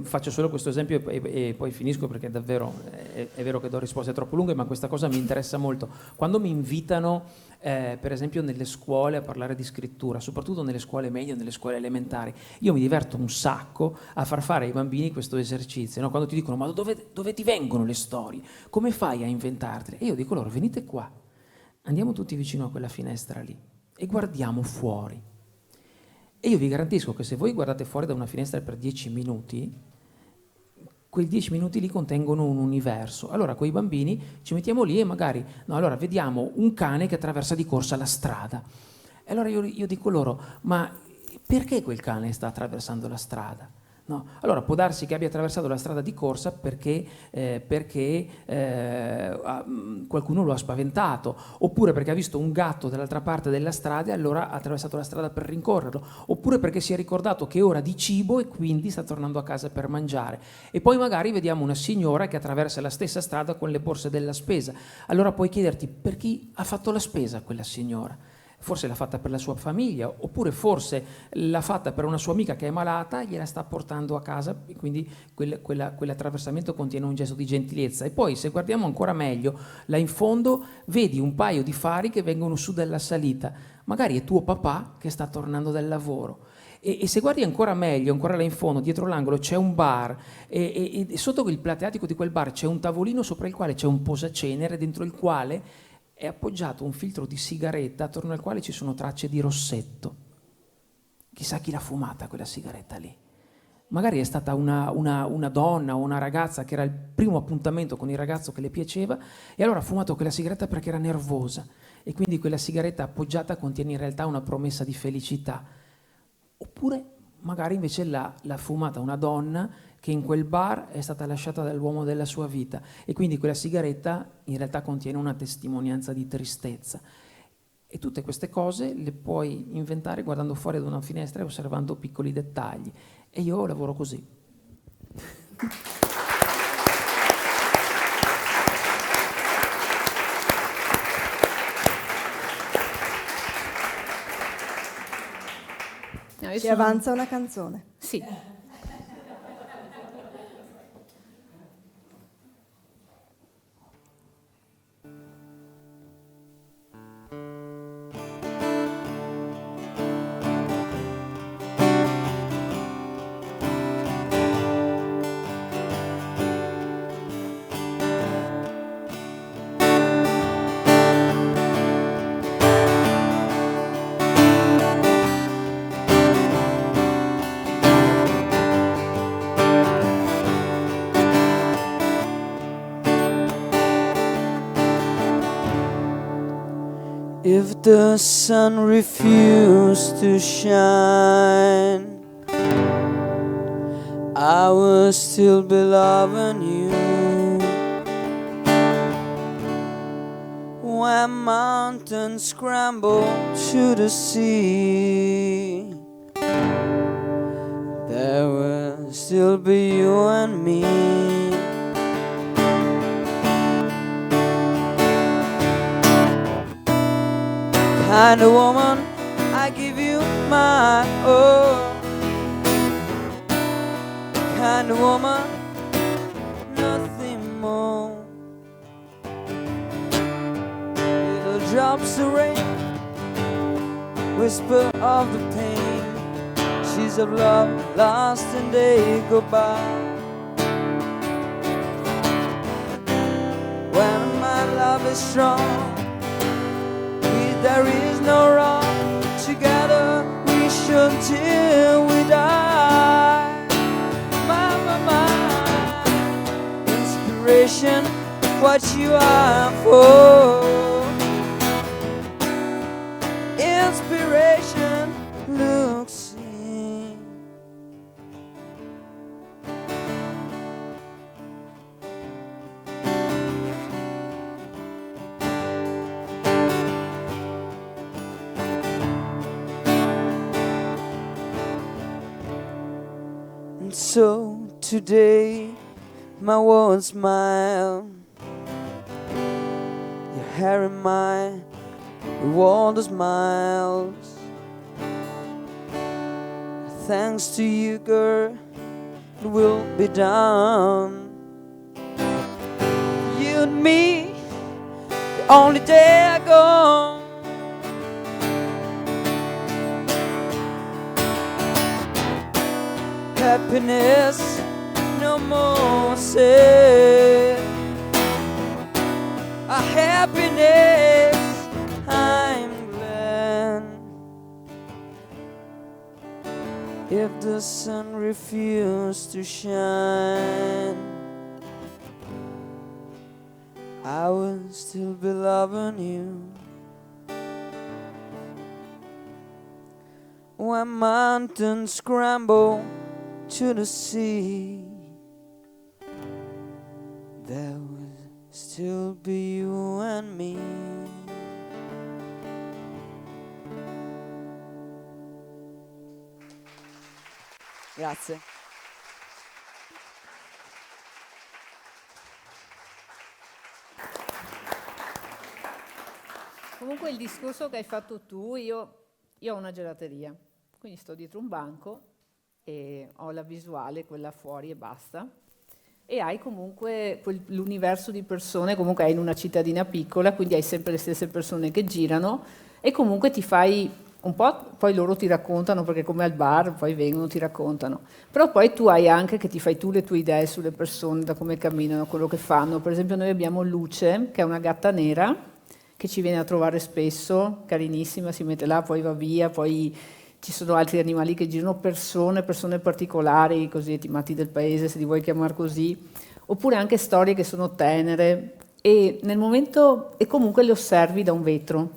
Faccio solo questo esempio e poi finisco, perché davvero è vero che do risposte troppo lunghe, ma questa cosa mi interessa molto. Quando mi invitano, per esempio nelle scuole, a parlare di scrittura, soprattutto nelle scuole medie o nelle scuole elementari, io mi diverto un sacco a far fare ai bambini questo esercizio, no? Quando ti dicono, ma dove ti vengono le storie? Come fai a inventartele? E io dico loro, venite qua. Andiamo tutti vicino a quella finestra lì e guardiamo fuori. E io vi garantisco che se voi guardate fuori da una finestra per 10 minuti, quei 10 minuti lì contengono un universo. Allora quei bambini ci mettiamo lì e magari, no, allora vediamo un cane che attraversa di corsa la strada. E allora io dico loro, ma perché quel cane sta attraversando la strada? No. Allora può darsi che abbia attraversato la strada di corsa perché qualcuno lo ha spaventato, oppure perché ha visto un gatto dall'altra parte della strada e allora ha attraversato la strada per rincorrerlo, oppure perché si è ricordato che è ora di cibo e quindi sta tornando a casa per mangiare. E poi magari vediamo una signora che attraversa la stessa strada con le borse della spesa. Allora puoi chiederti, per chi ha fatto la spesa quella signora? Forse l'ha fatta per la sua famiglia, oppure forse l'ha fatta per una sua amica che è malata e gliela sta portando a casa, e quindi quell'attraversamento contiene un gesto di gentilezza. E poi, se guardiamo ancora meglio, là in fondo vedi un paio di fari che vengono su dalla salita. Magari è tuo papà che sta tornando dal lavoro. E se guardi ancora meglio, ancora là in fondo, dietro l'angolo c'è un bar, e sotto il plateatico di quel bar c'è un tavolino sopra il quale c'è un posacenere, dentro il quale è appoggiato un filtro di sigaretta attorno al quale ci sono tracce di rossetto. Chissà chi l'ha fumata quella sigaretta lì. Magari è stata una donna o una ragazza che era il primo appuntamento con il ragazzo che le piaceva e allora ha fumato quella sigaretta perché era nervosa, e quindi quella sigaretta appoggiata contiene in realtà una promessa di felicità. Oppure magari invece l'ha fumata una donna che in quel bar è stata lasciata dall'uomo della sua vita, e quindi quella sigaretta in realtà contiene una testimonianza di tristezza. E tutte queste cose le puoi inventare guardando fuori da una finestra e osservando piccoli dettagli. E io lavoro così. No, Ci avanza una canzone. Sì. If the sun refused to shine, I will still be loving you. When mountains crumble to the sea, there will still be you and me. Kind of woman, I give you my all. Kind of woman, nothing more. Little drops of rain, whisper of the pain, she's of love lost and they go by. When my love is strong, there is no wrong. Together we shall till we die. My inspiration, what you are for. Inspiration looks in. And so today my world smile, your hair in my world smiles. Thanks to you, girl, it will be done. You and me, the only day I go. Happiness, no more sad. A happiness, I'm glad. If the sun refused to shine, I will still be loving you. When mountains scramble to the sea, there will still be you and me. Grazie. Comunque il discorso che hai fatto tu, io ho una gelateria, quindi sto dietro un banco e ho la visuale, quella fuori e basta. E hai comunque l'universo di persone, comunque hai in una cittadina piccola, quindi hai sempre le stesse persone che girano e comunque ti fai un po', poi loro ti raccontano, perché come al bar poi vengono, ti raccontano, però poi tu hai anche che ti fai tu le tue idee sulle persone, da come camminano, quello che fanno. Per esempio noi abbiamo Luce, che è una gatta nera, che ci viene a trovare spesso, carinissima, si mette là, poi va via, poi ci sono altri animali che girano, persone particolari, così i matti del paese, se li vuoi chiamare così, oppure anche storie che sono tenere e nel momento, e comunque le osservi da un vetro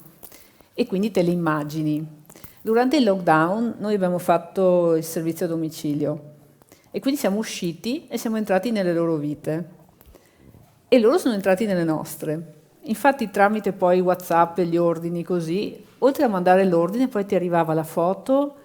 e quindi te le immagini. Durante il lockdown noi abbiamo fatto il servizio a domicilio e quindi siamo usciti e siamo entrati nelle loro vite e loro sono entrati nelle nostre. Infatti tramite poi WhatsApp e gli ordini così, oltre a mandare l'ordine poi ti arrivava la foto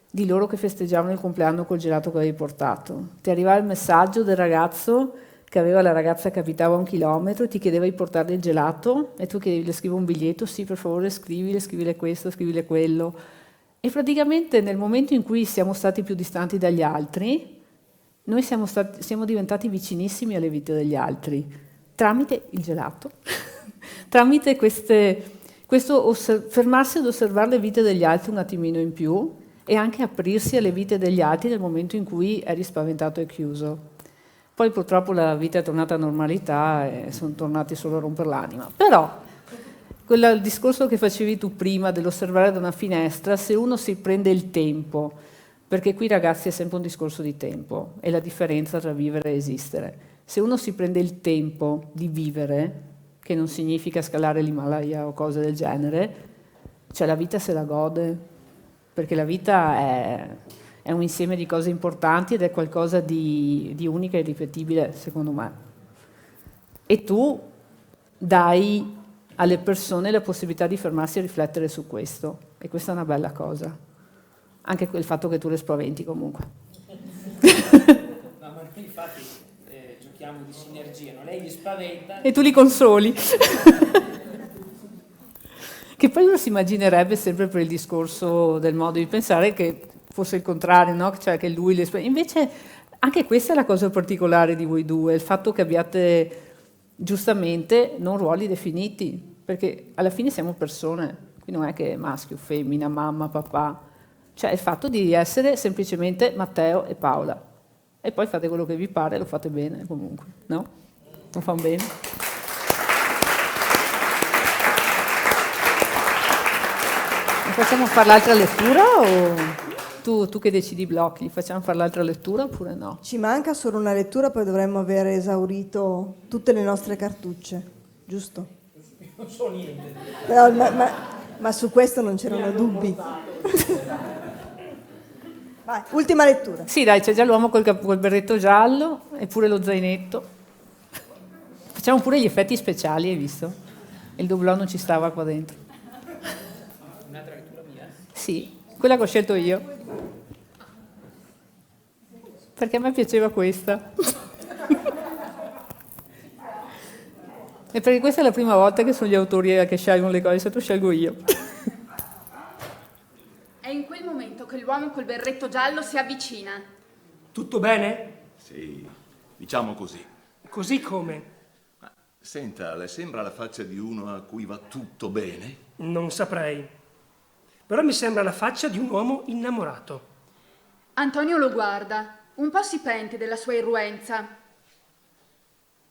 di loro che festeggiavano il compleanno col gelato che avevi portato. Ti arrivava il messaggio del ragazzo che aveva la ragazza che abitava a 1 chilometro e ti chiedeva di portarle il gelato e tu chiedevi, le scrivo un biglietto, sì per favore scrivile questo, scrivile quello. E praticamente nel momento in cui siamo stati più distanti dagli altri, noi siamo diventati vicinissimi alle vite degli altri, tramite il gelato, tramite questo fermarsi ad osservare le vite degli altri un attimino in più e anche aprirsi alle vite degli altri nel momento in cui eri spaventato e chiuso. Poi purtroppo la vita è tornata a normalità e sono tornati solo a rompere l'anima. Però il discorso che facevi tu prima dell'osservare da una finestra, se uno si prende il tempo, perché qui ragazzi è sempre un discorso di tempo, è la differenza tra vivere e esistere. Se uno si prende il tempo di vivere, che non significa scalare l'Himalaya o cose del genere, cioè la vita se la gode, perché la vita è un insieme di cose importanti ed è qualcosa di unico e irripetibile, secondo me. E tu dai alle persone la possibilità di fermarsi a riflettere su questo, e questa è una bella cosa. Anche il fatto che tu le spaventi comunque. No, ma noi infatti giochiamo di sinergia, no? Lei li spaventa E tu li consoli. Che poi uno si immaginerebbe sempre per il discorso del modo di pensare che fosse il contrario, no? Cioè che lui le spaventa. Invece anche questa è la cosa particolare di voi due, il fatto che abbiate giustamente non ruoli definiti, perché alla fine siamo persone, quindi non è che maschio, femmina, mamma, papà, cioè il fatto di essere semplicemente Matteo e Paola, e poi fate quello che vi pare, lo fate bene comunque, no? Non fa un bene? Facciamo fare l'altra lettura o tu che decidi i blocchi, facciamo fare l'altra lettura oppure no? Ci manca solo una lettura, poi dovremmo aver esaurito tutte le nostre cartucce, giusto? non so niente. Però, ma su questo non c'erano dubbi. Vai, ultima lettura. Sì, dai, c'è già l'uomo col berretto giallo e pure lo zainetto. Facciamo pure gli effetti speciali, hai visto? Il doblò non ci stava qua dentro. Un'altra lettura mia? Sì, quella che ho scelto io. Perché a me piaceva questa. E perché questa è la prima volta che sono gli autori che scelgono le cose, se tu scelgo io. È in quel momento che l'uomo col berretto giallo si avvicina. Tutto bene? Sì, diciamo così. Così come? Ma, senta, le sembra la faccia di uno a cui va tutto bene? Non saprei. Però mi sembra la faccia di un uomo innamorato. Antonio lo guarda, un po' si pente della sua irruenza.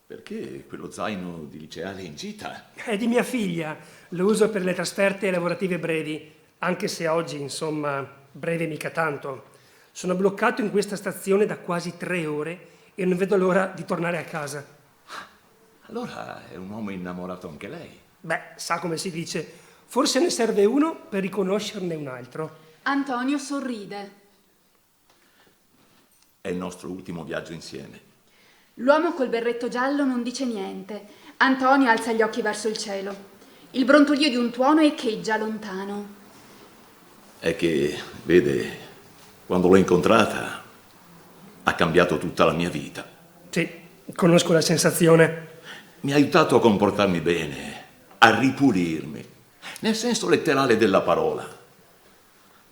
Perché quello zaino di liceale in gita? È di mia figlia. Lo uso per le trasferte lavorative brevi, anche se oggi, insomma, breve mica tanto. Sono bloccato in questa stazione da quasi 3 ore e non vedo l'ora di tornare a casa. Allora è un uomo innamorato anche lei. Beh, sa come si dice, forse ne serve uno per riconoscerne un altro. Antonio sorride. È il nostro ultimo viaggio insieme. L'uomo col berretto giallo non dice niente. Antonio alza gli occhi verso il cielo. Il brontolio di un tuono echeggia lontano. È che, vede, quando l'ho incontrata ha cambiato tutta la mia vita. Sì, conosco la sensazione. Mi ha aiutato a comportarmi bene, a ripulirmi, nel senso letterale della parola.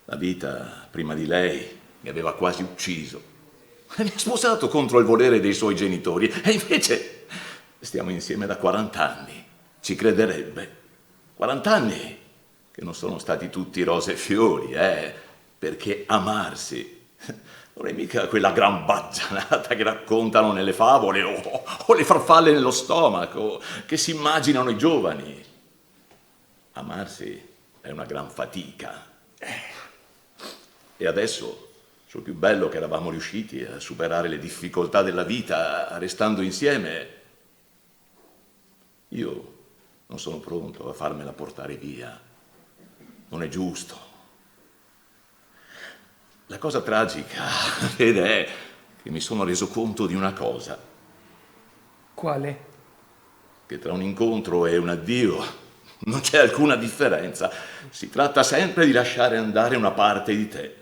La vita prima di lei mi aveva quasi ucciso. Mi ha sposato contro il volere dei suoi genitori e invece stiamo insieme da 40 anni. Ci crederebbe? 40 anni che non sono stati tutti rose e fiori, perché amarsi non è mica quella gran baggianata che raccontano nelle favole o le farfalle nello stomaco che si immaginano i giovani. Amarsi è una gran fatica. E adesso, sul più bello che eravamo riusciti a superare le difficoltà della vita restando insieme, io non sono pronto a farmela portare via. Non è giusto. La cosa tragica, vede, è che mi sono reso conto di una cosa. Quale? Che tra un incontro e un addio non c'è alcuna differenza. Si tratta sempre di lasciare andare una parte di te,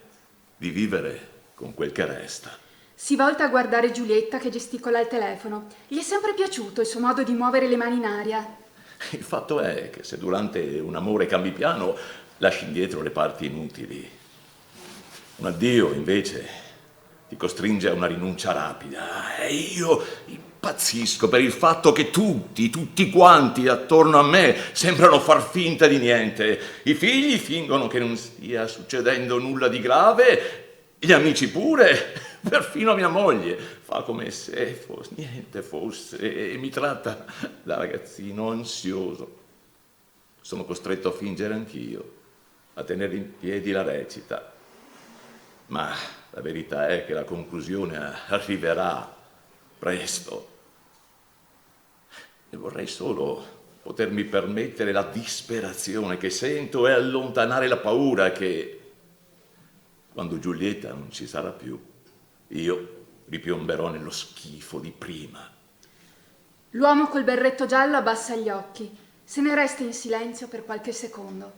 di vivere con quel che resta. Si volta a guardare Giulietta che gesticola al telefono. Gli è sempre piaciuto il suo modo di muovere le mani in aria. Il fatto è che se durante un amore cambi piano, lasci indietro le parti inutili. Un addio, invece, ti costringe a una rinuncia rapida. E io impazzisco per il fatto che tutti quanti attorno a me sembrano far finta di niente. I figli fingono che non stia succedendo nulla di grave, gli amici pure, perfino mia moglie fa come se niente fosse e mi tratta da ragazzino ansioso. Sono costretto a fingere anch'io, a tenere in piedi la recita. Ma la verità è che la conclusione arriverà presto. E vorrei solo potermi permettere la disperazione che sento e allontanare la paura che, quando Giulietta non ci sarà più, io ripiomberò nello schifo di prima. L'uomo col berretto giallo abbassa gli occhi, se ne resta in silenzio per qualche secondo.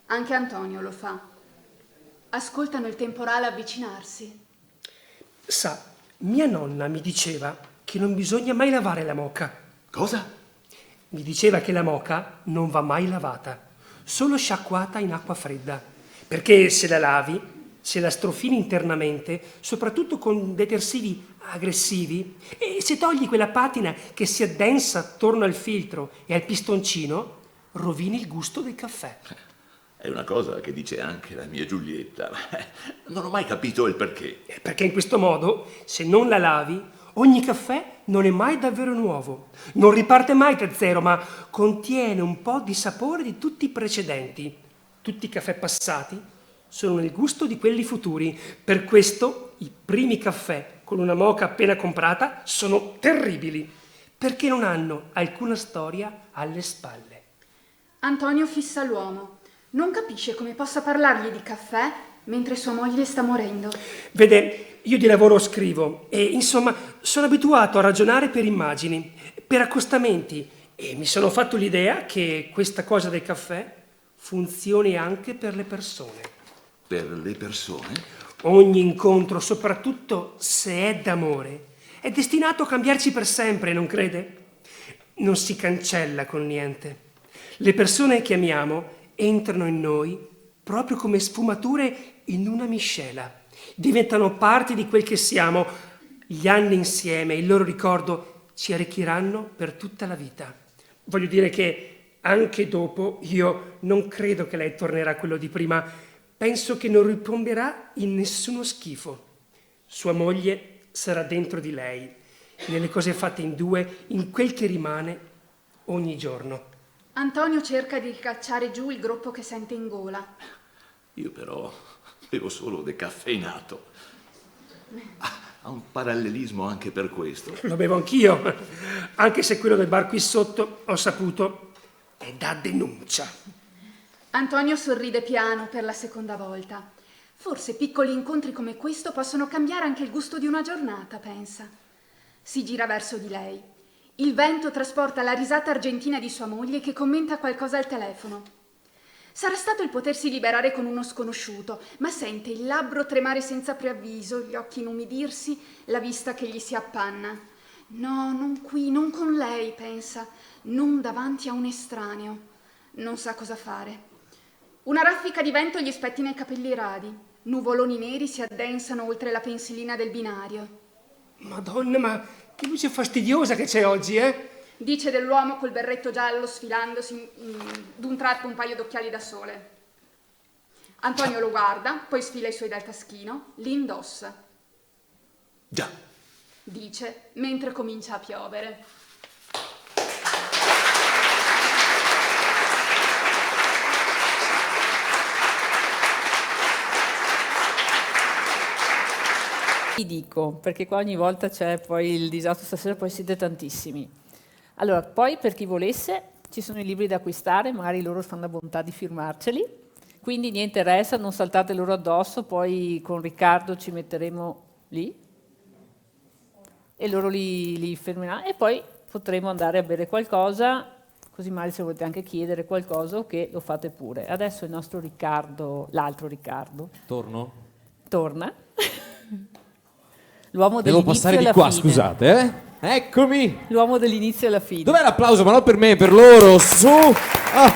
Anche Antonio lo fa. Ascoltano il temporale avvicinarsi. Sa, mia nonna mi diceva che non bisogna mai lavare la moka. Cosa? Mi diceva che la moka non va mai lavata, solo sciacquata in acqua fredda, perché se la lavi, se la strofini internamente, soprattutto con detersivi aggressivi, e se togli quella patina che si addensa attorno al filtro e al pistoncino, rovini il gusto del caffè. È una cosa che dice anche la mia Giulietta. Non ho mai capito il perché. Perché in questo modo, se non la lavi, ogni caffè non è mai davvero nuovo. Non riparte mai da zero, ma contiene un po' di sapore di tutti i precedenti. Tutti i caffè passati sono nel gusto di quelli futuri. Per questo i primi caffè con una moka appena comprata sono terribili, perché non hanno alcuna storia alle spalle. Antonio fissa l'uomo. Non capisce come possa parlargli di caffè mentre sua moglie sta morendo. Vede, io di lavoro scrivo e insomma sono abituato a ragionare per immagini, per accostamenti, e mi sono fatto l'idea che questa cosa del caffè funzioni anche per le persone. Per le persone? Ogni incontro, soprattutto se è d'amore, è destinato a cambiarci per sempre, non crede? Non si cancella con niente. Le persone che amiamo entrano in noi proprio come sfumature in una miscela. Diventano parte di quel che siamo. Gli anni insieme, il loro ricordo ci arricchiranno per tutta la vita. Voglio dire che anche dopo io non credo che lei tornerà a quello di prima. Penso che non ripiomberà in nessuno schifo. Sua moglie sarà dentro di lei, nelle cose fatte in due, in quel che rimane ogni giorno. Antonio cerca di cacciare giù il groppo che sente in gola. Io però bevo solo decaffeinato. Ha un parallelismo anche per questo. Lo bevo anch'io, anche se quello del bar qui sotto, ho saputo, è da denuncia. Antonio sorride piano per la seconda volta. Forse piccoli incontri come questo possono cambiare anche il gusto di una giornata, pensa. Si gira verso di lei. Il vento trasporta la risata argentina di sua moglie che commenta qualcosa al telefono. Sarà stato il potersi liberare con uno sconosciuto, ma sente il labbro tremare senza preavviso, gli occhi inumidirsi, la vista che gli si appanna. No, non qui, non con lei, pensa, non davanti a un estraneo. Non sa cosa fare. Una raffica di vento gli spettina i capelli radi. Nuvoloni neri si addensano oltre la pensilina del binario. Madonna, ma che luce fastidiosa che c'è oggi, eh? Dice dell'uomo col berretto giallo sfilandosi d'un tratto un paio d'occhiali da sole. Antonio lo guarda, poi sfila i suoi dal taschino, li indossa. Già. Dice, mentre comincia a piovere. Vi dico, perché qua ogni volta c'è poi il disastro, stasera poi siete tantissimi. Allora, poi per chi volesse, ci sono i libri da acquistare, magari loro fanno la bontà di firmarceli, quindi niente resta, non saltate loro addosso, poi con Riccardo ci metteremo lì e loro li firmeranno e poi potremo andare a bere qualcosa, così magari se volete anche chiedere qualcosa che lo fate pure. Adesso il nostro Riccardo, l'altro Riccardo, torna. L'uomo Devo dell'inizio passare e di la qua, fine. scusate, eh? Eccomi! L'uomo dell'inizio e la fine. Dov'è l'applauso? Ma non per me, per loro, su! Ah.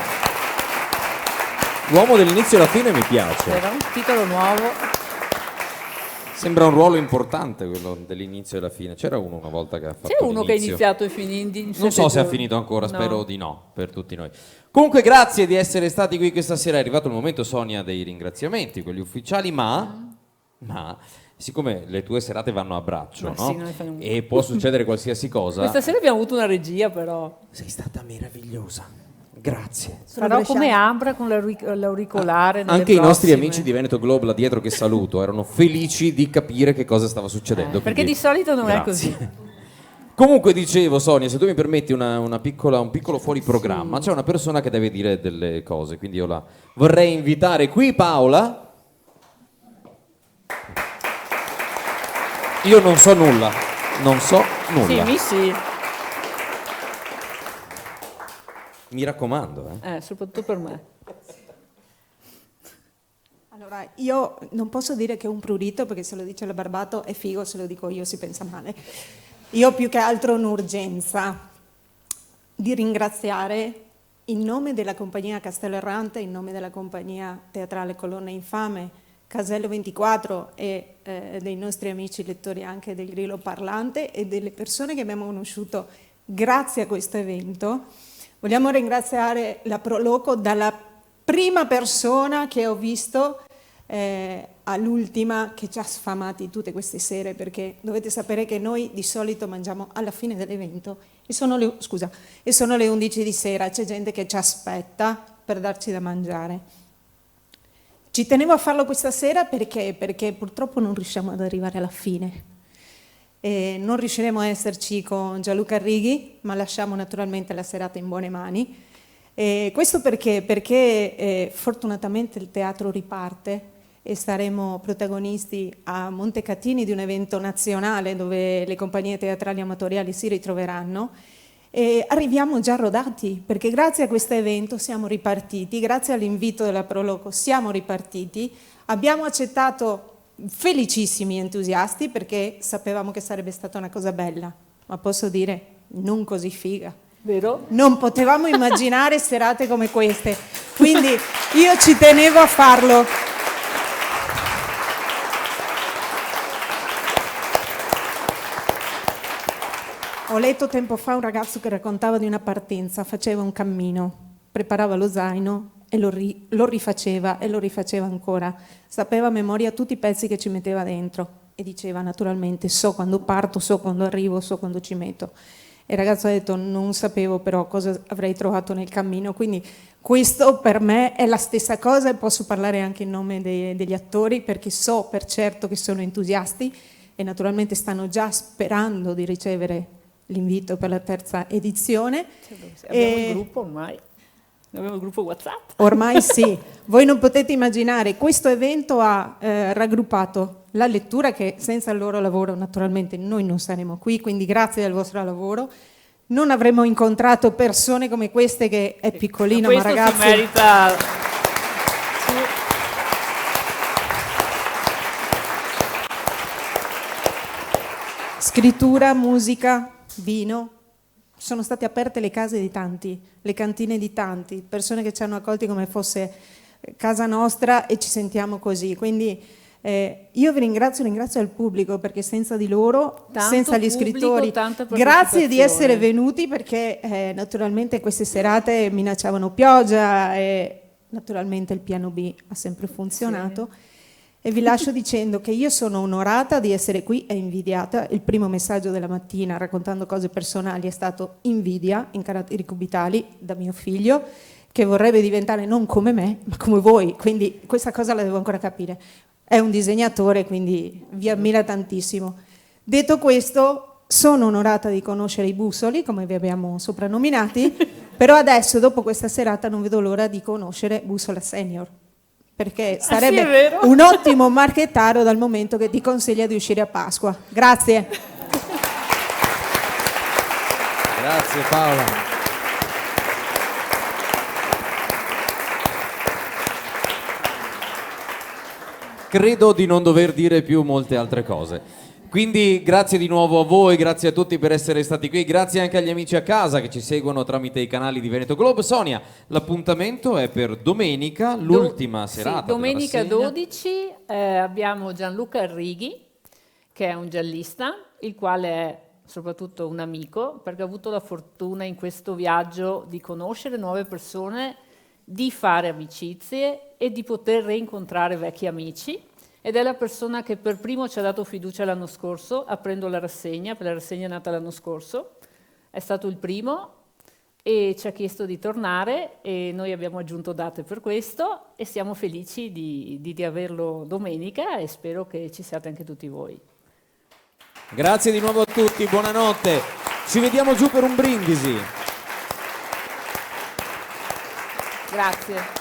L'uomo dell'inizio e la fine mi piace. Era un titolo nuovo. Sembra un ruolo importante quello dell'inizio e la fine. C'era uno una volta che ha fatto C'è uno che ha l'inizio. iniziato e finito. Non so se ha finito ancora, No. spero di no, per tutti noi. Comunque grazie di essere stati qui questa sera. È arrivato il momento, Sonia, dei ringraziamenti, quelli ufficiali, ma siccome le tue serate vanno a braccio, Ma no? sì, non ne fai un- E può succedere qualsiasi cosa. Questa sera abbiamo avuto una regia, però. Sei stata meravigliosa. Grazie. Farò come Ambra con l'auricolare. nelle Anche i nostri prossime. amici di Veneto Globe là dietro che saluto erano felici di capire che cosa stava succedendo. Perché quindi di solito non è grazie. così. Comunque dicevo, Sonia, se tu mi permetti un piccolo fuori programma, c'è una persona che deve dire delle cose, quindi io la vorrei invitare qui, Paola. Io non so nulla. Sì. Mi raccomando. Soprattutto per me. Allora, io non posso dire che è un prurito, perché se lo dice la Barbato è figo, se lo dico io si pensa male. Io più che altro un'urgenza di ringraziare in nome della compagnia Castello Errante, in nome della compagnia teatrale Colonna Infame, Casello 24 e dei nostri amici lettori anche del Grillo Parlante e delle persone che abbiamo conosciuto grazie a questo evento. Vogliamo ringraziare la Proloco dalla prima persona che ho visto all'ultima, che ci ha sfamati tutte queste sere, perché dovete sapere che noi di solito mangiamo alla fine dell'evento e sono le 11 di sera, c'è gente che ci aspetta per darci da mangiare. Ci tenevo a farlo questa sera perché purtroppo non riusciamo ad arrivare alla fine. Non riusciremo a esserci con Gianluca Arrighi, ma lasciamo naturalmente la serata in buone mani. Questo perché fortunatamente il teatro riparte e saremo protagonisti a Montecatini di un evento nazionale dove le compagnie teatrali amatoriali si ritroveranno. E arriviamo già rodati, perché grazie a questo evento siamo ripartiti, grazie all'invito della Proloco siamo ripartiti, abbiamo accettato felicissimi, entusiasti, perché sapevamo che sarebbe stata una cosa bella, ma posso dire non così figa. Vero? Non potevamo immaginare serate come queste, quindi io ci tenevo a farlo. Ho letto tempo fa un ragazzo che raccontava di una partenza, faceva un cammino, preparava lo zaino e lo rifaceva e lo rifaceva ancora. Sapeva a memoria tutti i pezzi che ci metteva dentro e diceva naturalmente so quando parto, so quando arrivo, so quando ci metto. E il ragazzo ha detto non sapevo però cosa avrei trovato nel cammino, quindi questo per me è la stessa cosa e posso parlare anche in nome degli attori perché so per certo che sono entusiasti e naturalmente stanno già sperando di ricevere l'invito per la terza edizione. Abbiamo il gruppo ormai, abbiamo il gruppo WhatsApp. Ormai sì, voi non potete immaginare, questo evento ha raggruppato la lettura che senza il loro lavoro naturalmente noi non saremo qui, quindi grazie al vostro lavoro non avremmo incontrato persone come queste che è piccolino ma ragazzi... Si merita... Scrittura, musica, vino, sono state aperte le case di tanti, le cantine di tanti, persone che ci hanno accolti come fosse casa nostra e ci sentiamo così, quindi io vi ringrazio il pubblico perché senza di loro, tanto senza gli pubblico, scrittori, tanta grazie di essere partecipazione. venuti perché naturalmente queste serate minacciavano pioggia e naturalmente il piano B ha sempre funzionato. Sì. E vi lascio dicendo che io sono onorata di essere qui e invidiata. Il primo messaggio della mattina raccontando cose personali è stato invidia in caratteri cubitali da mio figlio che vorrebbe diventare non come me ma come voi, quindi questa cosa la devo ancora capire. È un disegnatore, quindi vi ammira tantissimo. Detto questo, sono onorata di conoscere i Bussoli, come vi abbiamo soprannominati, però adesso, dopo questa serata, non vedo l'ora di conoscere Bussola Senior. Perché sarebbe un ottimo marchettaro dal momento che ti consiglia di uscire a Pasqua. Grazie. Grazie Paola. Credo di non dover dire più molte altre cose. Quindi grazie di nuovo a voi, grazie a tutti per essere stati qui, grazie anche agli amici a casa che ci seguono tramite i canali di Veneto Globe. Sonia, l'appuntamento è per domenica, l'ultima serata. Sì, domenica della rassegna. 12 abbiamo Gianluca Arrighi, che è un giallista, il quale è soprattutto un amico, perché ho avuto la fortuna in questo viaggio di conoscere nuove persone, di fare amicizie e di poter reincontrare vecchi amici. Ed è la persona che per primo ci ha dato fiducia l'anno scorso, aprendo la rassegna, per la rassegna è nata l'anno scorso, è stato il primo e ci ha chiesto di tornare e noi abbiamo aggiunto date per questo e siamo felici di averlo domenica e spero che ci siate anche tutti voi. Grazie di nuovo a tutti, buonanotte. Ci vediamo giù per un brindisi. Grazie.